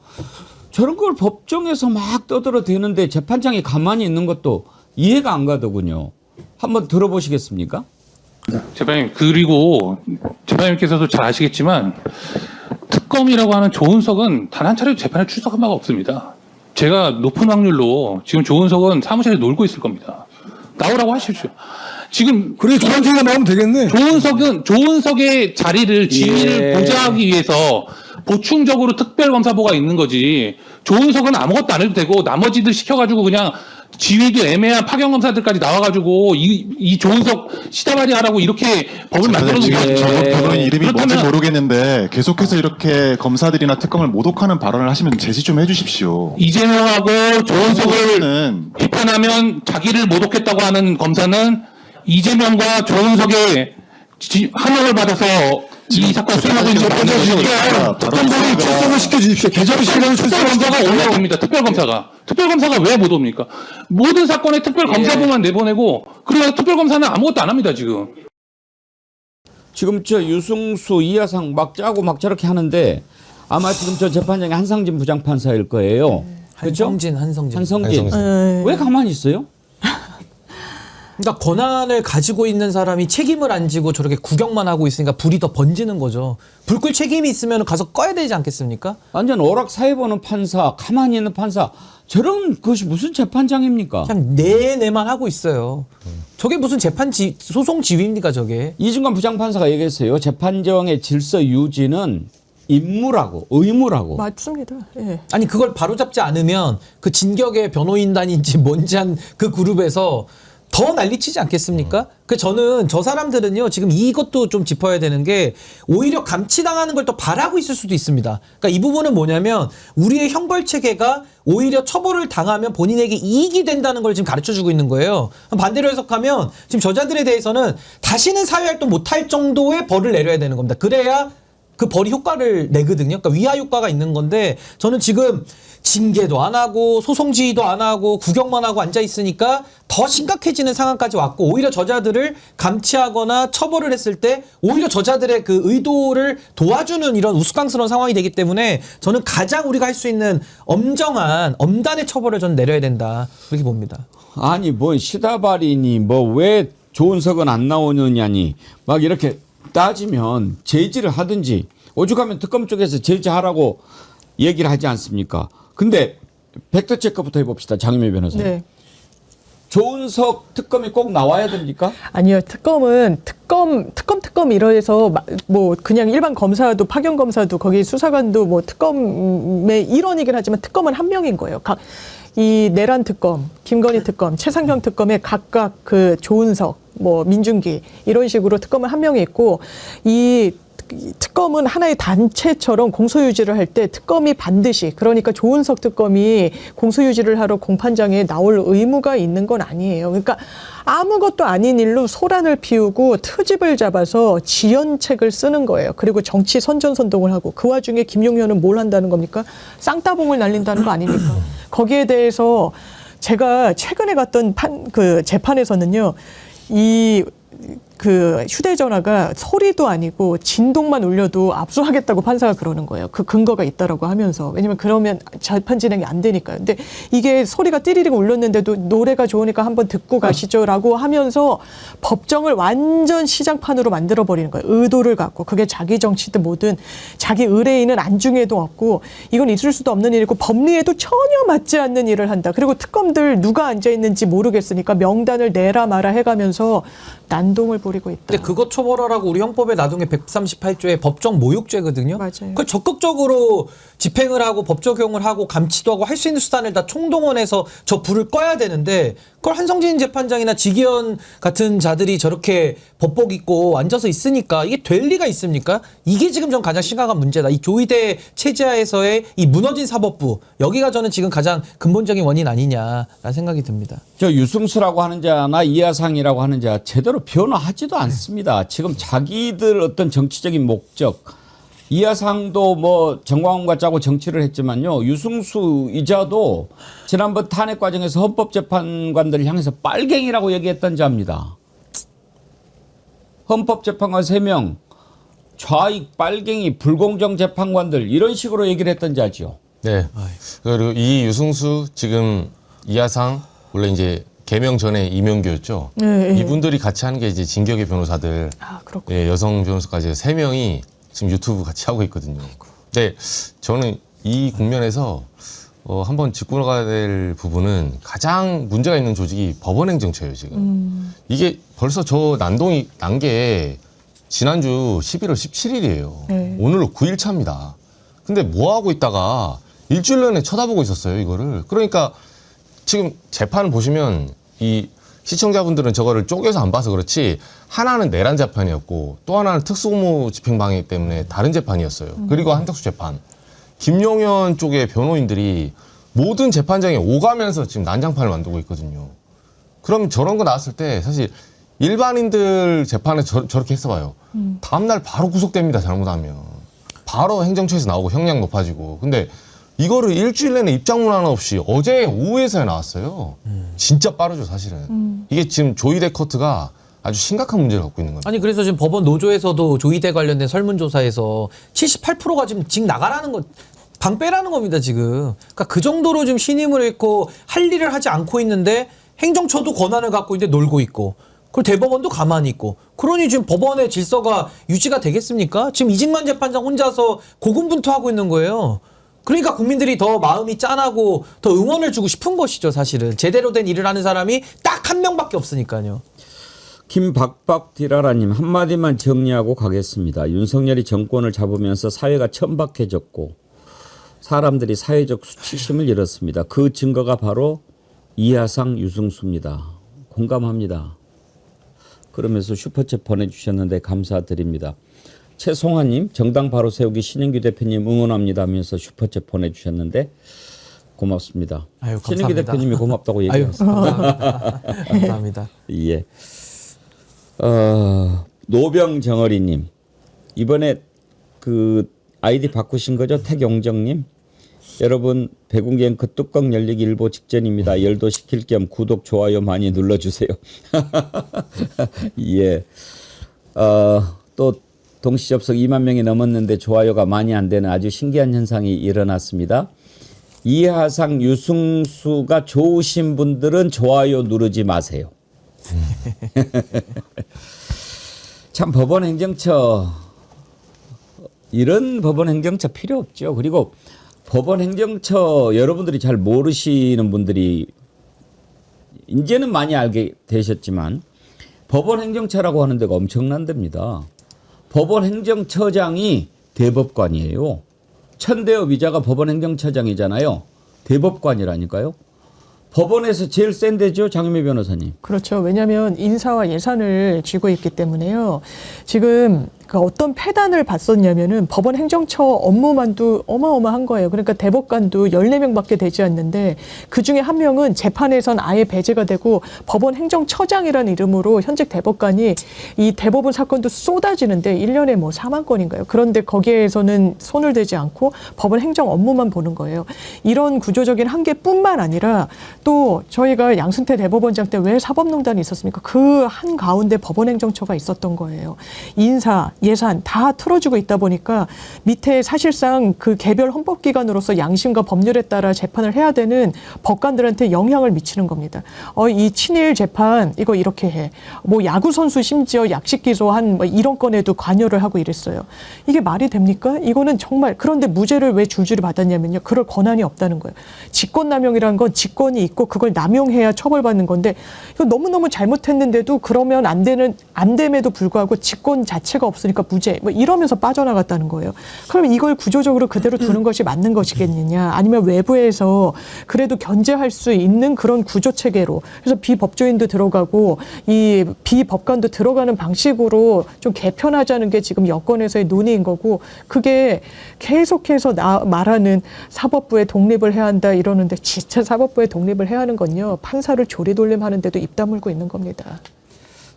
저런 걸 법정에서 막 떠들어대는데 재판장이 가만히 있는 것도 이해가 안 가더군요. 한번 들어보시겠습니까? 재판장님, 그리고 재판장님께서도 잘 아시겠지만 특검이라고 하는 조은석은 단 한 차례도 재판에 출석한 바가 없습니다. 제가 높은 확률로 지금 조은석은 사무실에 놀고 있을 겁니다. 나오라고 하십시오. 지금 그래, 조은석이 나오면 되겠네. 조은석의 자리를 지위를 보장하기 위해서 보충적으로 특별검사부가 있는 거지. 조은석은 아무것도 안 해도 되고 나머지들 시켜가지고 그냥 지위도 애매한 파견검사들까지 나와가지고 이 조은석 시다발이 하라고 이렇게 법을 만들어놓은 거예요. 저분 이름이 뭔지 모르겠는데 계속해서 이렇게 검사들이나 특검을 모독하는 발언을 하시면 제시 좀 해주십시오. 이재명하고 조은석을 비판하면 자기를 모독했다고 하는 검사는 이재명과 조은석의 한옥을 받아서 이 사건 수행하고 있는 거예요. 특검법이 출석을 시켜주십시오. 개정 시간은 특별검사가 올라옵니다. 특별검사가 왜 못 옵니까? 모든 사건에 특별검사부만 내보내고, 그리고 특별검사는 아무것도 안 합니다, 지금. 지금 저 유승수, 이하상 막 짜고 막 저렇게 하는데 아마 지금 저 재판장이 한상진 부장판사일 거예요. 그렇죠? 한성진. 왜 가만히 있어요? 그러니까 권한을 가지고 있는 사람이 책임을 안 지고 저렇게 구경만 하고 있으니까 불이 더 번지는 거죠. 불 끌 책임이 있으면 가서 꺼야 되지 않겠습니까? 완전 오락사회 보는 판사, 가만히 있는 판사, 저런 것이 무슨 재판장입니까? 그냥 내만 하고 있어요. 저게 무슨 소송 지휘입니까, 저게? 이중관 부장판사가 얘기했어요. 재판정의 질서 유지는 임무라고, 의무라고. 맞습니다. 예. 아니, 그걸 바로잡지 않으면 그 진격의 변호인단인지 뭔지 한 그 그룹에서 더 난리치지 않겠습니까? 저는 저 사람들은요, 지금 이것도 좀 짚어야 되는 게, 오히려 감치당하는 걸 더 바라고 있을 수도 있습니다. 그러니까 이 부분은 뭐냐면, 우리의 형벌 체계가 오히려 처벌을 당하면 본인에게 이익이 된다는 걸 지금 가르쳐 주고 있는 거예요. 반대로 해석하면, 지금 저자들에 대해서는 다시는 사회활동 못할 정도의 벌을 내려야 되는 겁니다. 그래야 그 벌이 효과를 내거든요. 그러니까 위하 효과가 있는 건데, 저는 지금 징계도 안 하고 소송 지휘도 안 하고 구경만 하고 앉아 있으니까 더 심각해지는 상황까지 왔고, 오히려 저자들을 감치하거나 처벌을 했을 때 오히려 저자들의 그 의도를 도와주는 이런 우스꽝스러운 상황이 되기 때문에, 저는 가장 우리가 할 수 있는 엄정한 엄단의 처벌을 저는 내려야 된다, 그렇게 봅니다. 아니 뭐 시다발이니 뭐 왜 조은석은 안 나오느냐니 막 이렇게 따지면 제지를 하든지, 오죽하면 특검 쪽에서 제지하라고 얘기를 하지 않습니까? 근데 팩트 체크부터 해봅시다. 장유미 변호사님. 네. 조은석 특검이 꼭 나와야 됩니까? 아니요. 특검은 특검 이러해서 뭐 그냥 일반 검사도 파견 검사도 거기 수사관도 뭐 특검의 일원이긴 하지만 특검은 한 명인 거예요. 이 내란 특검, 김건희 특검, 최상병 특검에 각각 그 조은석, 뭐 민중기 이런 식으로 특검은 한 명이 있고 이 특검은 하나의 단체처럼 공소유지를 할 때 특검이 반드시 그러니까 조은석 특검이 공소유지를 하러 공판장에 나올 의무가 있는 건 아니에요. 그러니까 아무것도 아닌 일로 소란을 피우고 트집을 잡아서 지연책을 쓰는 거예요. 그리고 정치 선전선동을 하고 그 와중에 김용현은 뭘 한다는 겁니까? 쌍따봉을 날린다는 거 아닙니까? 거기에 대해서 제가 최근에 갔던 그 재판에서는요. 그 휴대전화가 소리도 아니고 진동만 울려도 압수하겠다고 판사가 그러는 거예요. 그 근거가 있다라고 하면서. 왜냐면 그러면 재판 진행이 안 되니까요. 근데 이게 소리가 띠리리고 울렸는데도 노래가 좋으니까 한번 듣고 가시죠라고 하면서 법정을 완전 시장판으로 만들어버리는 거예요. 의도를 갖고. 그게 자기 정치든 뭐든 자기 의뢰인은 안중에도 없고 이건 있을 수도 없는 일이고 법리에도 전혀 맞지 않는 일을 한다. 그리고 특검들 누가 앉아있는지 모르겠으니까 명단을 내라 마라 해가면서 난동을 부리고 있다. 근데 그거 처벌하라고 우리 형법에 나중에 138조의 법정 모욕죄거든요. 맞아요. 그걸 적극적으로 집행을 하고 법 적용을 하고 감치도 하고 할 수 있는 수단을 다 총동원해서 저 불을 꺼야 되는데 그걸 한성진 재판장이나 지기현 같은 자들이 저렇게 법복 입고 앉아서 있으니까 이게 될 리가 있습니까? 이게 지금 전 가장 심각한 문제다. 이 조이대 체제하에서의 이 무너진 사법부 여기가 저는 지금 가장 근본적인 원인 아니냐라는 생각이 듭니다. 저 유승수라고 하는 자나 이하상이라고 하는 자 제대로 변호하지도 않습니다. 지금 자기들 어떤 정치적인 목적 이하상도 뭐 정광훈과 짜고 정치를 했지만요. 유승수 이자도 지난번 탄핵 과정에서 헌법재판관들을 향해서 빨갱이라고 얘기했던 자입니다. 헌법재판관 3명 좌익 빨갱이 불공정 재판관들 이런 식으로 얘기를 했던 자죠. 네. 그리고 이 유승수 지금 이하상 원래 이제 개명 전에 이명규였죠. 네, 이분들이 같이 하는 게 이제 진격의 변호사들, 그렇군요. 예, 여성 변호사까지 3명이 지금 유튜브 같이 하고 있거든요. 네, 저는 이 국면에서 한번 짚고 나가야 될 부분은 가장 문제가 있는 조직이 법원행정처예요, 지금. 이게 벌써 저 난동이 난 게 지난주 11월 17일이에요. 네. 오늘로 9일 차입니다. 근데 뭐 하고 있다가 일주일 내내 쳐다보고 있었어요, 이거를. 그러니까 지금 재판을 보시면 이 시청자분들은 저거를 쪼개서 안 봐서 그렇지 하나는 내란 재판이었고 또 하나는 특수고무 집행방해 때문에 다른 재판이었어요. 그리고 한덕수 재판. 김용현 쪽의 변호인들이 모든 재판장에 오가면서 지금 난장판을 만들고 있거든요. 그럼 저런 거 나왔을 때 사실 일반인들 재판에 저렇게 했어봐요. 다음날 바로 구속됩니다, 잘못하면. 바로 행정처에서 나오고 형량 높아지고. 근데 이거를 일주일 내내 입장문 하나 없이 어제 오후에서야 나왔어요. 진짜 빠르죠, 사실은. 이게 지금 조이대 커트가 아주 심각한 문제를 갖고 있는 겁니다. 아니 그래서 지금 법원 노조에서도 조이대 관련된 설문조사에서 78%가 지금 직 나가라는 거 방 빼라는 겁니다, 지금. 그러니까 그 정도로 지금 신임을 잃고 할 일을 하지 않고 있는데 행정처도 권한을 갖고 있는데 놀고 있고 그리고 대법원도 가만히 있고 그러니 지금 법원의 질서가 유지가 되겠습니까? 지금 이직만 재판장 혼자서 고군분투하고 있는 거예요. 그러니까 국민들이 더 마음이 짠하고 더 응원을 주고 싶은 것이죠, 사실은. 제대로 된 일을 하는 사람이 딱 한 명밖에 없으니까요. 김박박디라라님 한마디만 정리하고 가겠습니다. 윤석열이 정권을 잡으면서 사회가 천박해졌고 사람들이 사회적 수치심을 잃었습니다. 그 증거가 바로 이하상 유승수입니다. 공감합니다. 그러면서 슈퍼챗 보내주셨는데 감사드립니다. 최송아님 정당 바로 세우기 신인규 대표님 응원합니다 하면서 슈퍼챗 보내주셨는데 고맙습니다. 아유, 신인규 감사합니다. 대표님이 고맙다고 얘기했습니다. 감사합니다. 예. 노병정어리님 이번에 그 아이디 바꾸신 거죠? 태경정님. 여러분 백운기 앵커 뚜껑 열리기 일보 직전입니다. 열도 시킬 겸 구독 좋아요 많이 눌러주세요. 예. 또 동시 접속 2만 명이 넘었는데 좋아요가 많이 안 되는 아주 신기한 현상이 일어났습니다. 이하상 유승수가 좋으신 분들은 좋아요 누르지 마세요. 참 법원 행정처 이런 법원 행정처 필요 없죠. 그리고 법원 행정처 여러분들이 잘 모르시는 분들이 이제는 많이 알게 되셨지만 법원 행정처라고 하는 데가 엄청난 데입니다. 법원 행정처장이 대법관이에요. 천대엽 이자가 법원 행정처장이잖아요. 대법관이라니까요. 법원에서 제일 센 데죠, 장유미 변호사님. 그렇죠. 왜냐하면 인사와 예산을 쥐고 있기 때문에요. 지금 그 어떤 폐단을 받았냐면은 법원 행정처 업무만도 어마어마한 거예요. 그러니까 대법관도 14명밖에 되지 않는데 그중에 한 명은 재판에선 아예 배제가 되고 법원 행정처장이라는 이름으로 현직 대법관이 이 대법원 사건도 쏟아지는데 1년에 뭐 4만 건인가요? 그런데 거기에서는 손을 대지 않고 법원 행정 업무만 보는 거예요. 이런 구조적인 한계뿐만 아니라 또 저희가 양승태 대법원장 때 왜 사법농단이 있었습니까? 그 한 가운데 법원 행정처가 있었던 거예요. 인사, 예산 다 틀어주고 있다 보니까 밑에 사실상 그 개별 헌법기관으로서 양심과 법률에 따라 재판을 해야 되는 법관들한테 영향을 미치는 겁니다. 이 친일 재판 이거 이렇게 해. 뭐 야구 선수 심지어 약식 기소한 뭐 이런 건에도 관여를 하고 이랬어요. 이게 말이 됩니까? 이거는 정말 그런데 무죄를 왜 줄줄이 받았냐면요. 그럴 권한이 없다는 거예요. 직권남용이라는 건 직권이 있고 그걸 남용해야 처벌받는 건데 이거 너무너무 잘못했는데도 그러면 안 됨에도 불구하고 직권 자체가 없으니까 무죄 뭐 이러면서 빠져나갔다는 거예요. 그럼 이걸 구조적으로 그대로 두는 것이 맞는 것이겠느냐 아니면 외부에서 그래도 견제할 수 있는 그런 구조 체계로 그래서 비법조인도 들어가고 이 비법관도 들어가는 방식으로 좀 개편하자는 게 지금 여권에서의 논의인 거고 그게 계속해서 말하는 사법부의 독립을 해야 한다 이러는데 진짜 사법부의 독립을 해야 하는 건요. 판사를 조리돌림하는 데도 입 다물고 있는 겁니다.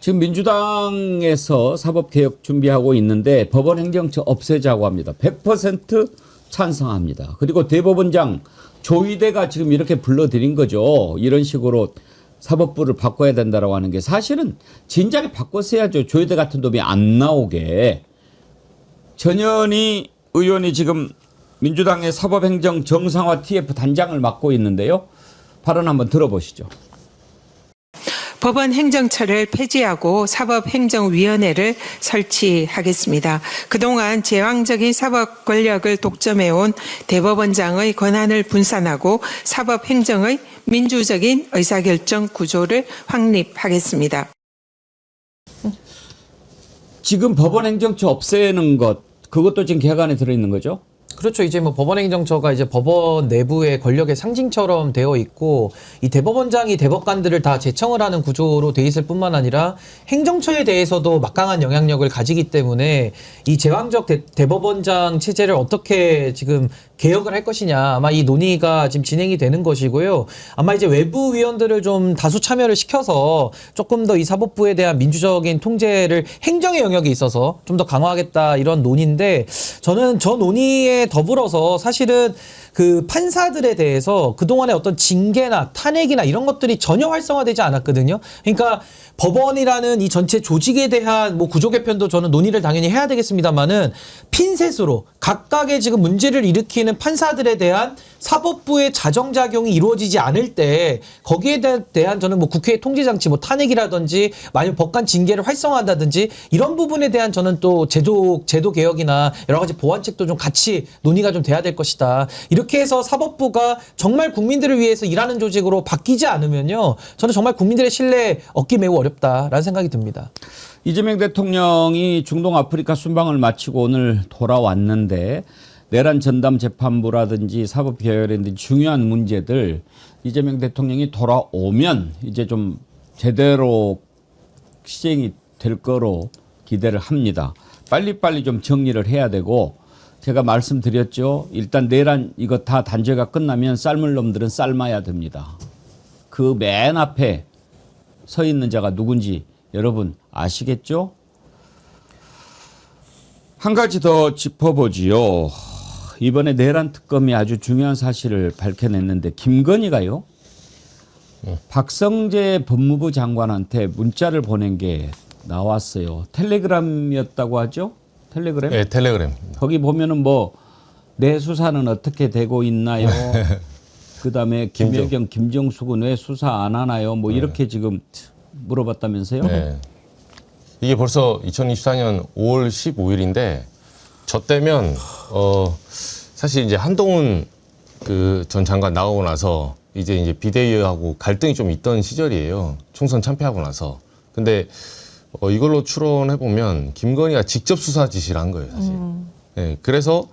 지금 민주당에서 사법개혁 준비하고 있는데 법원 행정처 없애자고 합니다. 100% 찬성합니다. 그리고 대법원장 조희대가 지금 이렇게 불러들인 거죠. 이런 식으로 사법부를 바꿔야 된다라고 하는 게 사실은 진작에 바꿨어야죠. 조희대 같은 놈이 안 나오게. 전현희 의원이 지금 민주당의 사법행정 정상화 TF 단장을 맡고 있는데요. 발언 한번 들어보시죠. 법원 행정처를 폐지하고 사법행정위원회를 설치하겠습니다. 그동안 제왕적인 사법 권력을 독점해온 대법원장의 권한을 분산하고 사법행정의 민주적인 의사결정 구조를 확립하겠습니다. 지금 법원 행정처 없애는 것, 그것도 지금 개혁안에 들어있는 거죠? 그렇죠. 이제 뭐 법원 행정처가 이제 법원 내부의 권력의 상징처럼 되어 있고 이 대법원장이 대법관들을 다 제청을 하는 구조로 돼 있을 뿐만 아니라 행정처에 대해서도 막강한 영향력을 가지기 때문에 이 제왕적 대법원장 체제를 어떻게 지금 개혁을 할 것이냐 아마 이 논의가 지금 진행이 되는 것이고요. 아마 이제 외부 위원들을 좀 다수 참여를 시켜서 조금 더 이 사법부에 대한 민주적인 통제를 행정의 영역에 있어서 좀 더 강화하겠다 이런 논의인데 저는 저 논의에 더불어서 사실은 그 판사들에 대해서 그동안의 어떤 징계나 탄핵이나 이런 것들이 전혀 활성화되지 않았거든요. 그러니까 법원이라는 이 전체 조직에 대한 뭐 구조 개편도 저는 논의를 당연히 해야 되겠습니다만은 핀셋으로 각각의 지금 문제를 일으키는 판사들에 대한 사법부의 자정작용이 이루어지지 않을 때 거기에 대한 저는 뭐 국회의 통제장치 뭐 탄핵이라든지 만약 법관 징계를 활성화한다든지 이런 부분에 대한 저는 또 제도 개혁이나 여러 가지 보완책도 좀 같이 논의가 좀 돼야 될 것이다. 이렇게 해서 사법부가 정말 국민들을 위해서 일하는 조직으로 바뀌지 않으면요. 저는 정말 국민들의 신뢰 얻기 매우 어렵다라는 생각이 듭니다. 이재명 대통령이 중동 아프리카 순방을 마치고 오늘 돌아왔는데 내란 전담 재판부라든지 사법개혁이라든지 중요한 문제들 이재명 대통령이 돌아오면 이제 좀 제대로 시행이 될 거로 기대를 합니다. 빨리빨리 좀 정리를 해야 되고 제가 말씀드렸죠. 일단 내란 이거 다 단죄가 끝나면 삶을 놈들은 삶아야 됩니다. 그 맨 앞에 서 있는 자가 누군지 여러분 아시겠죠? 한 가지 더 짚어보지요. 이번에 내란 특검이 아주 중요한 사실을 밝혀냈는데 김건희가요. 박성재 법무부 장관한테 문자를 보낸 게 나왔어요. 텔레그램이었다고 하죠? 텔레그램? 네, 텔레그램. 거기 보면은 뭐 내 수사는 어떻게 되고 있나요? 그다음에 김혜경, 김정숙은 왜 수사 안 하나요? 뭐 이렇게 지금 물어봤다면서요? 네. 이게 벌써 2024년 5월 15일인데 저 때면 사실 이제 한동훈 그 전 장관 나오고 나서 이제 비대위하고 갈등이 좀 있던 시절이에요. 총선 참패하고 나서. 근데 이걸로 추론해 보면 김건희가 직접 수사 지시를 한 거예요, 사실. 네, 그래서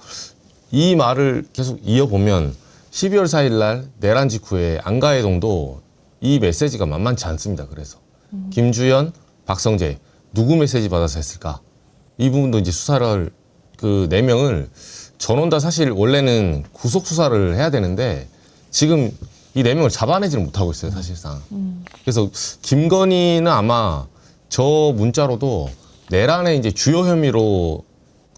이 말을 계속 이어보면 12월 4일 날 내란 직후에 안가해동도 이 메시지가 만만치 않습니다. 그래서 김주현, 박성재 누구 메시지 받아서 했을까? 이 부분도 이제 수사를 그 4명을 전원 다 사실 원래는 구속 수사를 해야 되는데 지금 이 4명을 잡아내지를 못하고 있어요, 사실상. 그래서 김건희는 아마 저 문자로도 내란의 이제 주요 혐의로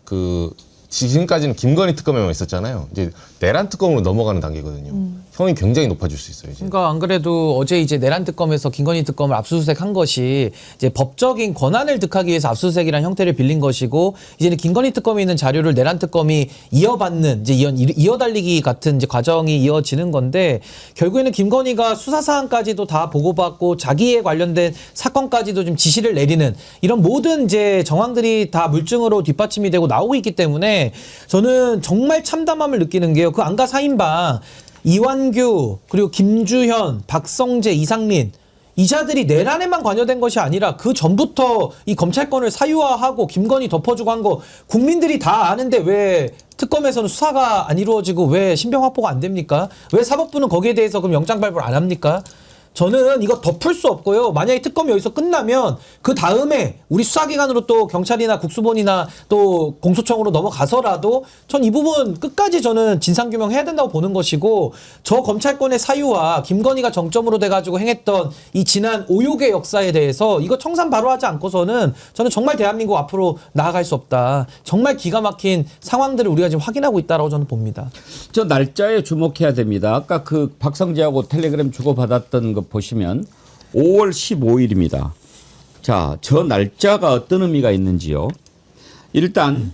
그 지금까지는 김건희 특검에만 있었잖아요. 이제 내란 특검으로 넘어가는 단계거든요. 형이 굉장히 높아질 수 있어요. 이제. 그러니까 안 그래도 어제 이제 내란 특검에서 김건희 특검을 압수수색한 것이 이제 법적인 권한을 득하기 위해서 압수수색이라는 형태를 빌린 것이고 이제는 김건희 특검에 있는 자료를 내란 특검이 이어받는 이제 이어달리기 같은 이제 과정이 이어지는 건데 결국에는 김건희가 수사 사항까지도 다 보고받고 자기에 관련된 사건까지도 좀 지시를 내리는 이런 모든 이제 정황들이 다 물증으로 뒷받침이 되고 나오고 있기 때문에 저는 정말 참담함을 느끼는 게요. 그 안가 4인방 이완규 그리고 김주현, 박성재, 이상린 이자들이 내란에만 관여된 것이 아니라 그 전부터 이 검찰권을 사유화하고 김건희 덮어주고 한 거 국민들이 다 아는데 왜 특검에서는 수사가 안 이루어지고 왜 신병 확보가 안 됩니까? 왜 사법부는 거기에 대해서 그럼 영장 발부를 안 합니까? 저는 이거 덮을 수 없고요. 만약에 특검이 여기서 끝나면 그 다음에 우리 수사기관으로 또 경찰이나 국수본이나 또 공소청으로 넘어가서라도 전 이 부분 끝까지 저는 진상규명해야 된다고 보는 것이고 저 검찰권의 사유와 김건희가 정점으로 돼가지고 행했던 이 지난 5.6의 역사에 대해서 이거 청산 바로 하지 않고서는 저는 정말 대한민국 앞으로 나아갈 수 없다. 정말 기가 막힌 상황들을 우리가 지금 확인하고 있다라고 저는 봅니다. 저 날짜에 주목해야 됩니다. 아까 그 박성재하고 텔레그램 주고받았던 거 보시면 5월 15일입니다. 자, 저 날짜가 어떤 의미가 있는지요. 일단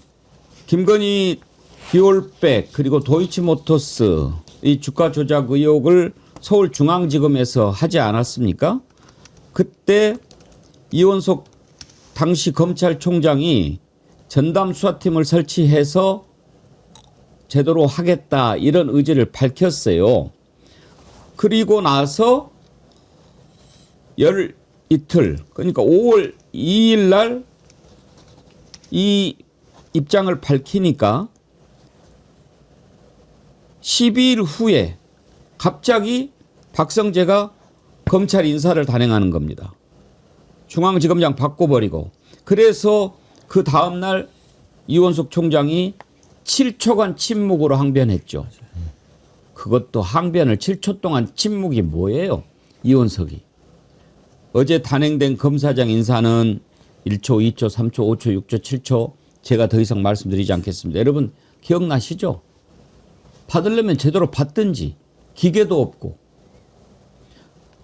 김건희 비올백 그리고 도이치모터스 이 주가 조작 의혹을 서울중앙지검에서 하지 않았습니까? 그때 이원석 당시 검찰총장이 전담 수사팀을 설치해서 제대로 하겠다 이런 의지를 밝혔어요. 그리고 나서 열 이틀 그러니까 5월 2일 날 이 입장을 밝히니까 12일 후에 갑자기 박성재가 검찰 인사를 단행하는 겁니다. 중앙지검장 바꿔버리고 그래서 그 다음날 이원석 총장이 7초간 침묵으로 항변했죠. 그것도 항변을 7초 동안 침묵이 뭐예요? 이원석이. 어제 단행된 검사장 인사는 1초, 2초, 3초, 5초, 6초, 7초 제가 더 이상 말씀드리지 않겠습니다. 여러분 기억나시죠? 받으려면 제대로 받든지 기계도 없고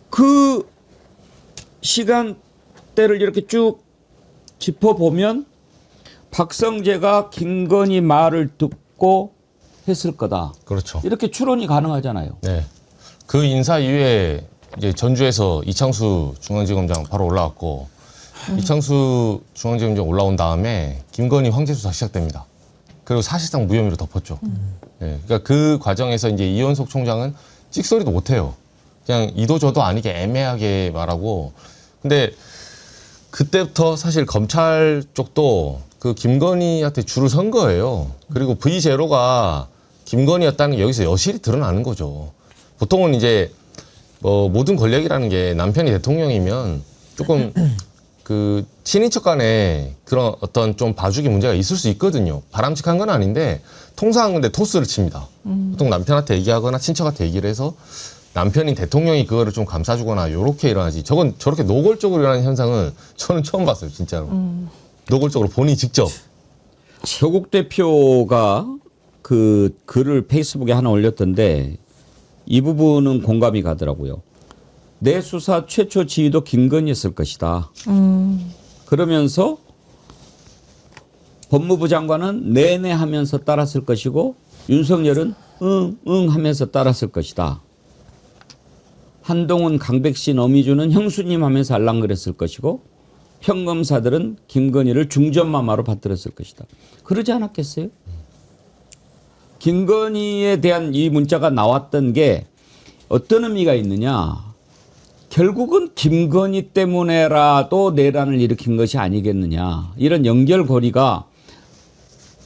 그 시간대를 이렇게 쭉 짚어보면 박성재가 김건희 말을 듣고 했을 거다. 그렇죠. 이렇게 추론이 가능하잖아요. 네. 그 인사 이후에 이제 전주에서 이창수 중앙지검장 바로 올라왔고 이창수 중앙지검장 올라온 다음에 김건희 황제 수사 시작됩니다. 그리고 사실상 무혐의로 덮었죠. 네. 그러니까 그 과정에서 이제 이원석 총장은 찍소리도 못해요. 그냥 이도저도 아니게 애매하게 말하고. 근데 그때부터 사실 검찰 쪽도 그 김건희한테 줄을 선 거예요. 그리고 V0가 김건희였다는 게 여기서 여실히 드러나는 거죠. 보통은 이제 뭐 모든 권력이라는 게 남편이 대통령이면 조금 그 친인척 간에 그런 어떤 좀 봐주기 문제가 있을 수 있거든요. 바람직한 건 아닌데 통상 근데 토스를 칩니다. 보통 남편한테 얘기하거나 친척한테 얘기를 해서 남편인 대통령이 그거를 좀 감싸주거나 요렇게 일어나지. 저건 저렇게 노골적으로 일어나는 현상은 저는 처음 봤어요, 진짜로. 노골적으로 본인이 직접. 조국 대표가 그 글을 페이스북에 하나 올렸던데 이 부분은 공감이 가더라고요. 내 수사 최초 지휘도 김건희였을 것이다. 그러면서 법무부 장관은 네네 하면서 따랐을 것이고 윤석열은 응 하면서 따랐을 것이다. 한동훈, 강백신, 어미주는 형수님 하면서 알랑거렸을 것이고 평검사들은 김건희를 중전마마로 받들었을 것이다. 그러지 않았겠어요? 김건희에 대한 이 문자가 나왔던 게 어떤 의미가 있느냐. 결국은 김건희 때문에라도 내란을 일으킨 것이 아니겠느냐. 이런 연결고리가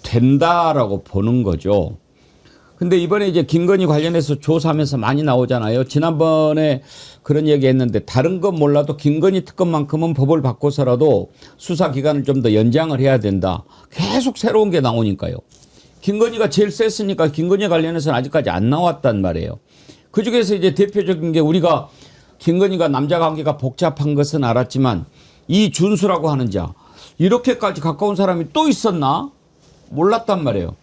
된다라고 보는 거죠. 근데 이번에 이제 김건희 관련해서 조사하면서 많이 나오잖아요. 지난번에 그런 얘기 했는데 다른 건 몰라도 김건희 특검만큼은 법을 바꿔서라도 수사 기간을 좀 더 연장을 해야 된다. 계속 새로운 게 나오니까요. 김건희가 제일 셌으니까 김건희 관련해서는 아직까지 안 나왔단 말이에요. 그중에서 이제 대표적인 게 우리가 김건희가 남자 관계가 복잡한 것은 알았지만 이준수라고 하는 자 이렇게까지 가까운 사람이 또 있었나? 몰랐단 말이에요.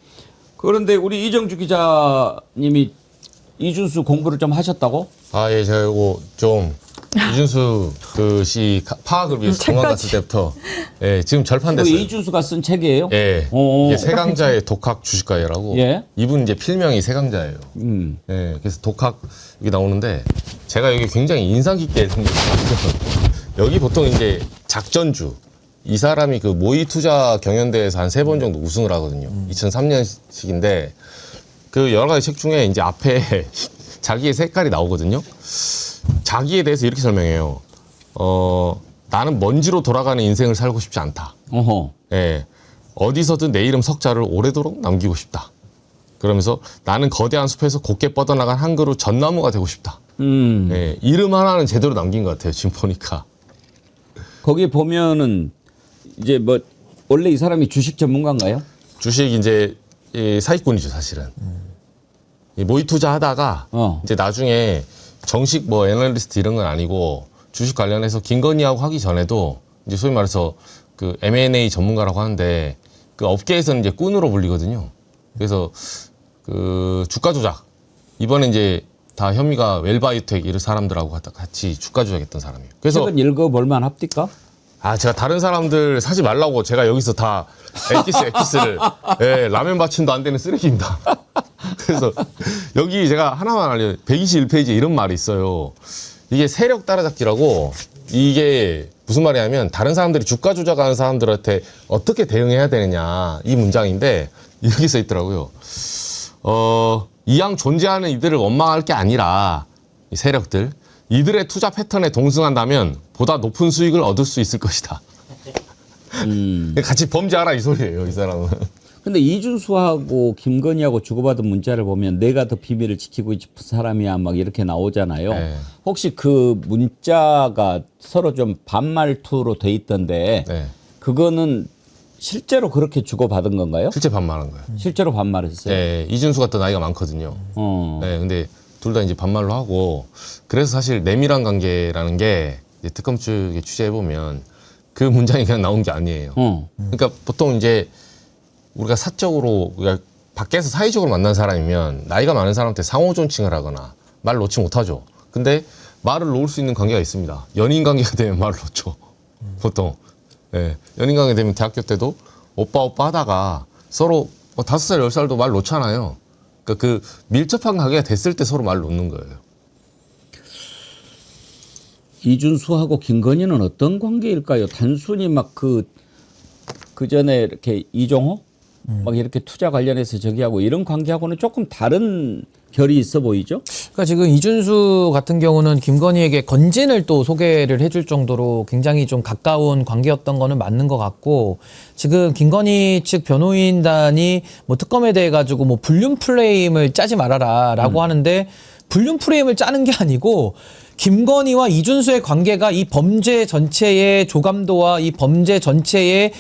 그런데 우리 이정주 기자님이 이준수 공부를 좀 하셨다고? 아, 예, 제가 이거 좀 이준수 그 씨 파악을 위해서 공항 갔을 때부터 예, 지금 절판됐어요. 이준수가 쓴 책이에요? 예. 이게 세강자의 독학 주식가예라고. 예. 이분 이제 필명이 세강자예요. 예. 그래서 독학 여기 나오는데 제가 여기 굉장히 인상 깊게 생겼어요. 여기 보통 이제 작전주 이 사람이 그 모의 투자 경연대회에서 한 3번 정도 우승을 하거든요. 2003년식인데 그 여러 가지 책 중에 이제 앞에 자기의 색깔이 나오거든요. 자기에 대해서 이렇게 설명해요. 나는 먼지로 돌아가는 인생을 살고 싶지 않다. 어허. 예. 어디서든 내 이름 석자를 오래도록 남기고 싶다. 그러면서 나는 거대한 숲에서 곱게 뻗어나간 한 그루 전나무가 되고 싶다. 예. 이름 하나는 제대로 남긴 것 같아요. 지금 보니까. 거기 보면은 이제 뭐 원래 이 사람이 주식 전문가인가요? 주식 이제 사기꾼이죠, 사실은. 이 모의 투자 하다가 이제 나중에 정식 뭐 애널리스트 이런 건 아니고 주식 관련해서 김건희하고 하기 전에도 이제 소위 말해서 그 M&A 전문가라고 하는데 그 업계에서는 이제 꾼으로 불리거든요. 그래서 그 주가 조작 이번에 이제 다 혐의가 웰바이오텍 이런 사람들하고 같이 주가 조작했던 사람이에요. 그래서 책은 읽어볼만 합니까? 아, 제가 다른 사람들 사지 말라고 제가 여기서 다 엑기스를 예, 라면 받침도 안 되는 쓰레기입니다. 그래서 여기 제가 하나만 알려요. 121페이지에 이런 말이 있어요. 이게 세력 따라잡기라고 이게 무슨 말이냐면 다른 사람들이 주가 조작하는 사람들한테 어떻게 대응해야 되느냐 이 문장인데 이렇게 써 있더라고요. 이왕 존재하는 이들을 원망할 게 아니라 이 세력들 이들의 투자 패턴에 동승한다면 보다 높은 수익을 얻을 수 있을 것이다. 같이 범죄하라 이 소리예요, 이 사람은. 근데 이준수하고 김건희하고 주고받은 문자를 보면 내가 더 비밀을 지키고 싶은 사람이야 막 이렇게 나오잖아요. 네. 혹시 그 문자가 서로 좀 반말투로 돼 있던데 네. 그거는 실제로 그렇게 주고받은 건가요? 실제 반말한 거예요. 실제로 반말했어요? 네, 이준수가 더 나이가 많거든요. 네, 근데 둘 다 이제 반말로 하고 그래서 사실 내밀한 관계라는 게 이제 특검 측에 취재해보면 그 문장이 그냥 나온 게 아니에요. 그러니까 보통 이제 우리가 사적으로 우리가 밖에서 사회적으로 만난 사람이면 나이가 많은 사람한테 상호 존칭을 하거나 말 놓지 못하죠. 근데 말을 놓을 수 있는 관계가 있습니다. 연인 관계가 되면 말을 놓죠. 보통. 네. 연인 관계 되면 대학교 때도 오빠 하다가 서로 5살, 10살도 말 놓잖아요. 그러니까 그 밀접한 관계가 됐을 때 서로 말 놓는 거예요. 이준수하고 김건희는 어떤 관계일까요? 단순히 막 그 전에 이렇게 이종호 막 이렇게 투자 관련해서 저기하고 이런 관계하고는 조금 다른 결이 있어 보이죠? 그러니까 지금 이준수 같은 경우는 김건희에게 건진을 또 소개를 해줄 정도로 굉장히 좀 가까운 관계였던 거는 맞는 것 같고 지금 김건희 측 변호인단이 뭐 특검에 대해 가지고 뭐 불륜 프레임을 짜지 말아라라고 하는데 불륜 프레임을 짜는 게 아니고 김건희와 이준수의 관계가 이 범죄 전체의 조감도와 이 범죄 전체의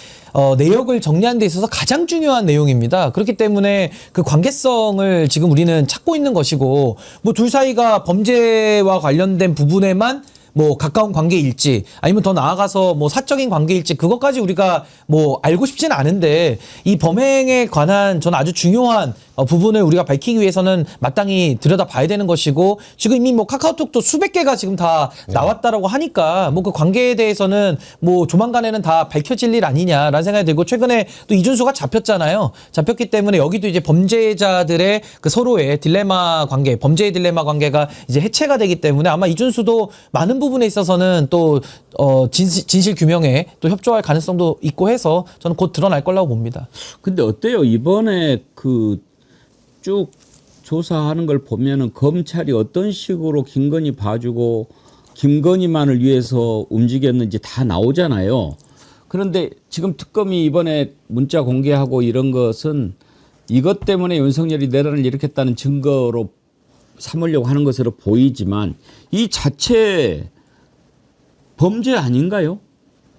내역을 정리하는 데 있어서 가장 중요한 내용입니다. 그렇기 때문에 그 관계성을 지금 우리는 찾고 있는 것이고 뭐 둘 사이가 범죄와 관련된 부분에만 뭐 가까운 관계일지 아니면 더 나아가서 뭐 사적인 관계일지 그것까지 우리가 뭐 알고 싶지는 않은데 이 범행에 관한 저는 아주 중요한 부분을 우리가 밝히기 위해서는 마땅히 들여다봐야 되는 것이고 지금 이미 뭐 카카오톡도 수백 개가 지금 다 나왔다라고 하니까 뭐 그 관계에 대해서는 뭐 조만간에는 다 밝혀질 일 아니냐라는 생각이 들고 최근에 또 이준수가 잡혔잖아요. 잡혔기 때문에 여기도 이제 범죄자들의 그 서로의 딜레마 관계, 범죄의 딜레마 관계가 이제 해체가 되기 때문에 아마 이준수도 많은 부분에 있어서는 또 진실 규명에 또 협조할 가능성도 있고 해서 저는 곧 드러날 거라고 봅니다. 근데 어때요? 이번에 그 쭉 조사하는 걸 보면은 검찰이 어떤 식으로 김건희 봐주고 김건희만을 위해서 움직였는지 다 나오잖아요. 그런데 지금 특검이 이번에 문자 공개하고 이런 것은 이것 때문에 윤석열이 내란을 일으켰다는 증거로 삼으려고 하는 것으로 보이지만 이 자체 범죄 아닌가요?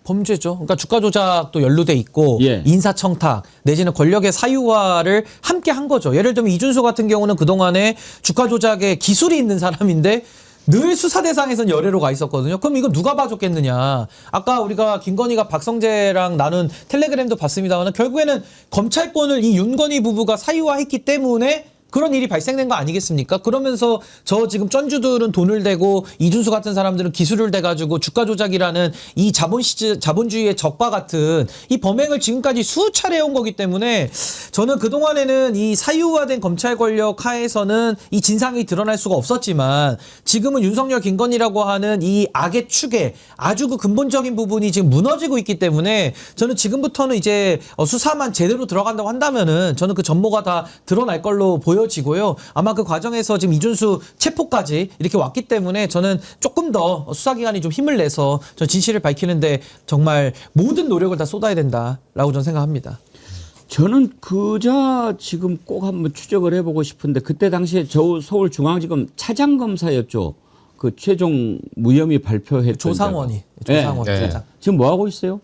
범죄죠. 그러니까 주가 조작도 연루돼 있고 예. 인사청탁 내지는 권력의 사유화를 함께 한 거죠. 예를 들면 이준수 같은 경우는 그동안에 주가 조작에 기술이 있는 사람인데 늘 수사 대상에선 열애로 가 있었거든요. 그럼 이거 누가 봐줬겠느냐. 아까 우리가 김건희가 박성재랑 나눈 텔레그램도 봤습니다만 결국에는 검찰권을 이 윤건희 부부가 사유화했기 때문에 그런 일이 발생된 거 아니겠습니까? 그러면서 저 지금 쩐주들은 돈을 대고 이준수 같은 사람들은 기술을 대가지고 주가 조작이라는 이 자본주의의 적과 같은 이 범행을 지금까지 수차례 해온 거기 때문에 저는 그동안에는 이 사유화된 검찰 권력 하에서는 이 진상이 드러날 수가 없었지만 지금은 윤석열 김건희라고 하는 이 악의 축에 아주 그 근본적인 부분이 지금 무너지고 있기 때문에 저는 지금부터는 이제 수사만 제대로 들어간다고 한다면은 저는 그 전모가 다 드러날 걸로 보여지고요. 아마 그 과정에서 지금 이준수 체포까지 이렇게 왔기 때문에 저는 조금 더 수사기관이 좀 힘을 내서 저 진실을 밝히는데 정말 모든 노력을 다 쏟아야 된다라고 저는 생각합니다. 저는 그자 지금 꼭 한번 추적을 해보고 싶은데 그때 당시에 서울중앙지검 차장검사였죠. 그 최종 무혐의 발표했던 조상원이. 네. 지금 뭐 하고 있어요?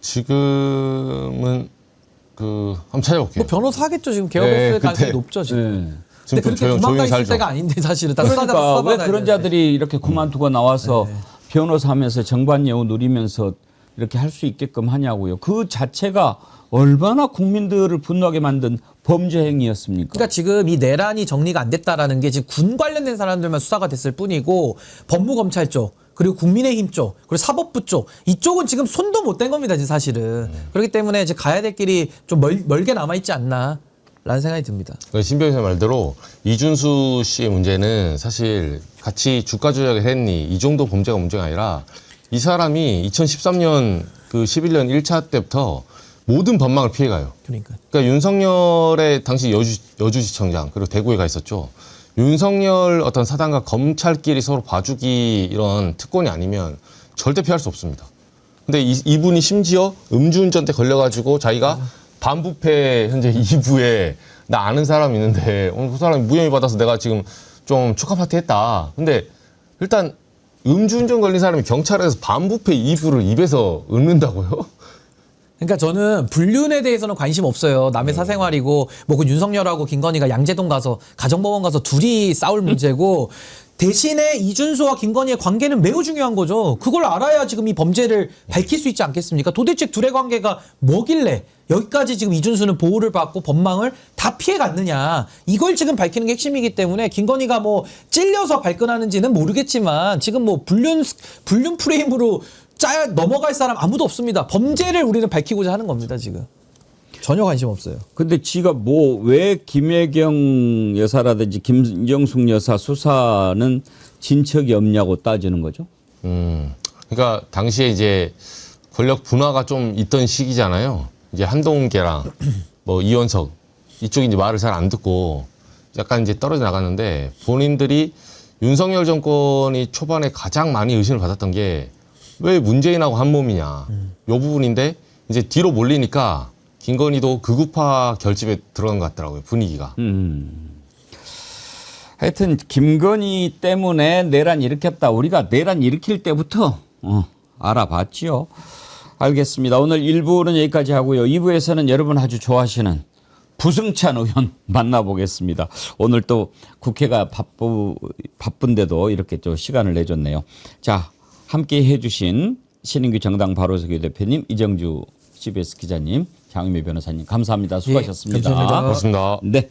지금은 한번 찾아볼게요. 뭐 변호사 하겠죠. 지금 개업했을 가능성이 높죠. 지금. 근데 그렇게 도망가 있을 때가 아닌데 사실은. 그러니까 왜 그런 자들이 이렇게 그만두고 나와서 변호사 하면서 정관예우 누리면서 이렇게 할 수 있게끔 하냐고요. 그 자체가 얼마나 국민들을 분노하게 만든 범죄 행위였습니까? 그러니까 지금 이 내란이 정리가 안 됐다라는 게 지금 군 관련된 사람들만 수사가 됐을 뿐이고 법무검찰 쪽 그리고 국민의힘 쪽 그리고 사법부 쪽 이쪽은 지금 손도 못 댄 겁니다. 지금 사실은. 그렇기 때문에 이제 가야 될 길이 좀 멀게 남아있지 않나 라는 생각이 듭니다. 신 변호사 말대로 이준수 씨의 문제는 사실 같이 주가 조작을 했니 이 정도 범죄가 문제가 아니라 이 사람이 2013년 그 11년 1차 때부터 모든 법망을 피해가요. 그러니까 윤석열의 당시 여주시청장 그리고 대구에 가 있었죠. 윤석열 어떤 사단과 검찰끼리 서로 봐주기 이런 특권이 아니면 절대 피할 수 없습니다. 근데 이분이 심지어 음주운전 때 걸려가지고 자기가 반부패 현재 2부에 나 아는 사람이 있는데 오늘 그 사람이 무혐의 받아서 내가 지금 좀 축하 파티 했다. 근데 일단 음주운전 걸린 사람이 경찰에서 반부패 2부를 입에서 읊는다고요? 그러니까 저는 불륜에 대해서는 관심 없어요. 남의 사생활이고 뭐 그 윤석열하고 김건희가 양재동 가서 가정법원 가서 둘이 싸울 문제고 대신에 이준수와 김건희의 관계는 매우 중요한 거죠. 그걸 알아야 지금 이 범죄를 밝힐 수 있지 않겠습니까? 도대체 둘의 관계가 뭐길래 여기까지 지금 이준수는 보호를 받고 법망을 다 피해갔느냐. 이걸 지금 밝히는 게 핵심이기 때문에 김건희가 뭐 찔려서 발끈하는지는 모르겠지만 지금 뭐 불륜 프레임으로 넘어갈 사람 아무도 없습니다. 범죄를 우리는 밝히고자 하는 겁니다, 지금. 전혀 관심 없어요. 근데 지가 왜 김혜경 여사라든지 김정숙 여사 수사는 진척이 없냐고 따지는 거죠? 그러니까 당시에 이제 권력 분화가 좀 있던 시기잖아요. 이제 한동계랑 뭐 이원석 이쪽이 이제 말을 잘 안 듣고 약간 이제 떨어져 나갔는데 본인들이 윤석열 정권이 초반에 가장 많이 의심을 받았던 게 왜 문재인하고 한 몸이냐. 요 부분인데 이제 뒤로 몰리니까 김건희도 극우파 결집에 들어간 것 같더라고요. 분위기가. 하여튼 김건희 때문에 내란 일으켰다. 우리가 내란 일으킬 때부터 알아봤지요. 알겠습니다. 오늘 1부는 여기까지 하고요. 2부에서는 여러분 아주 좋아하시는 부승찬 의원 만나보겠습니다. 오늘 또 국회가 바쁜데도 이렇게 또 시간을 내줬네요. 자, 함께 해주신 신인규 정당 바로서기 대표님, 이정주 CBS 기자님, 장윤미 변호사님 감사합니다. 수고하셨습니다. 감사합니다. 고맙습니다. 네.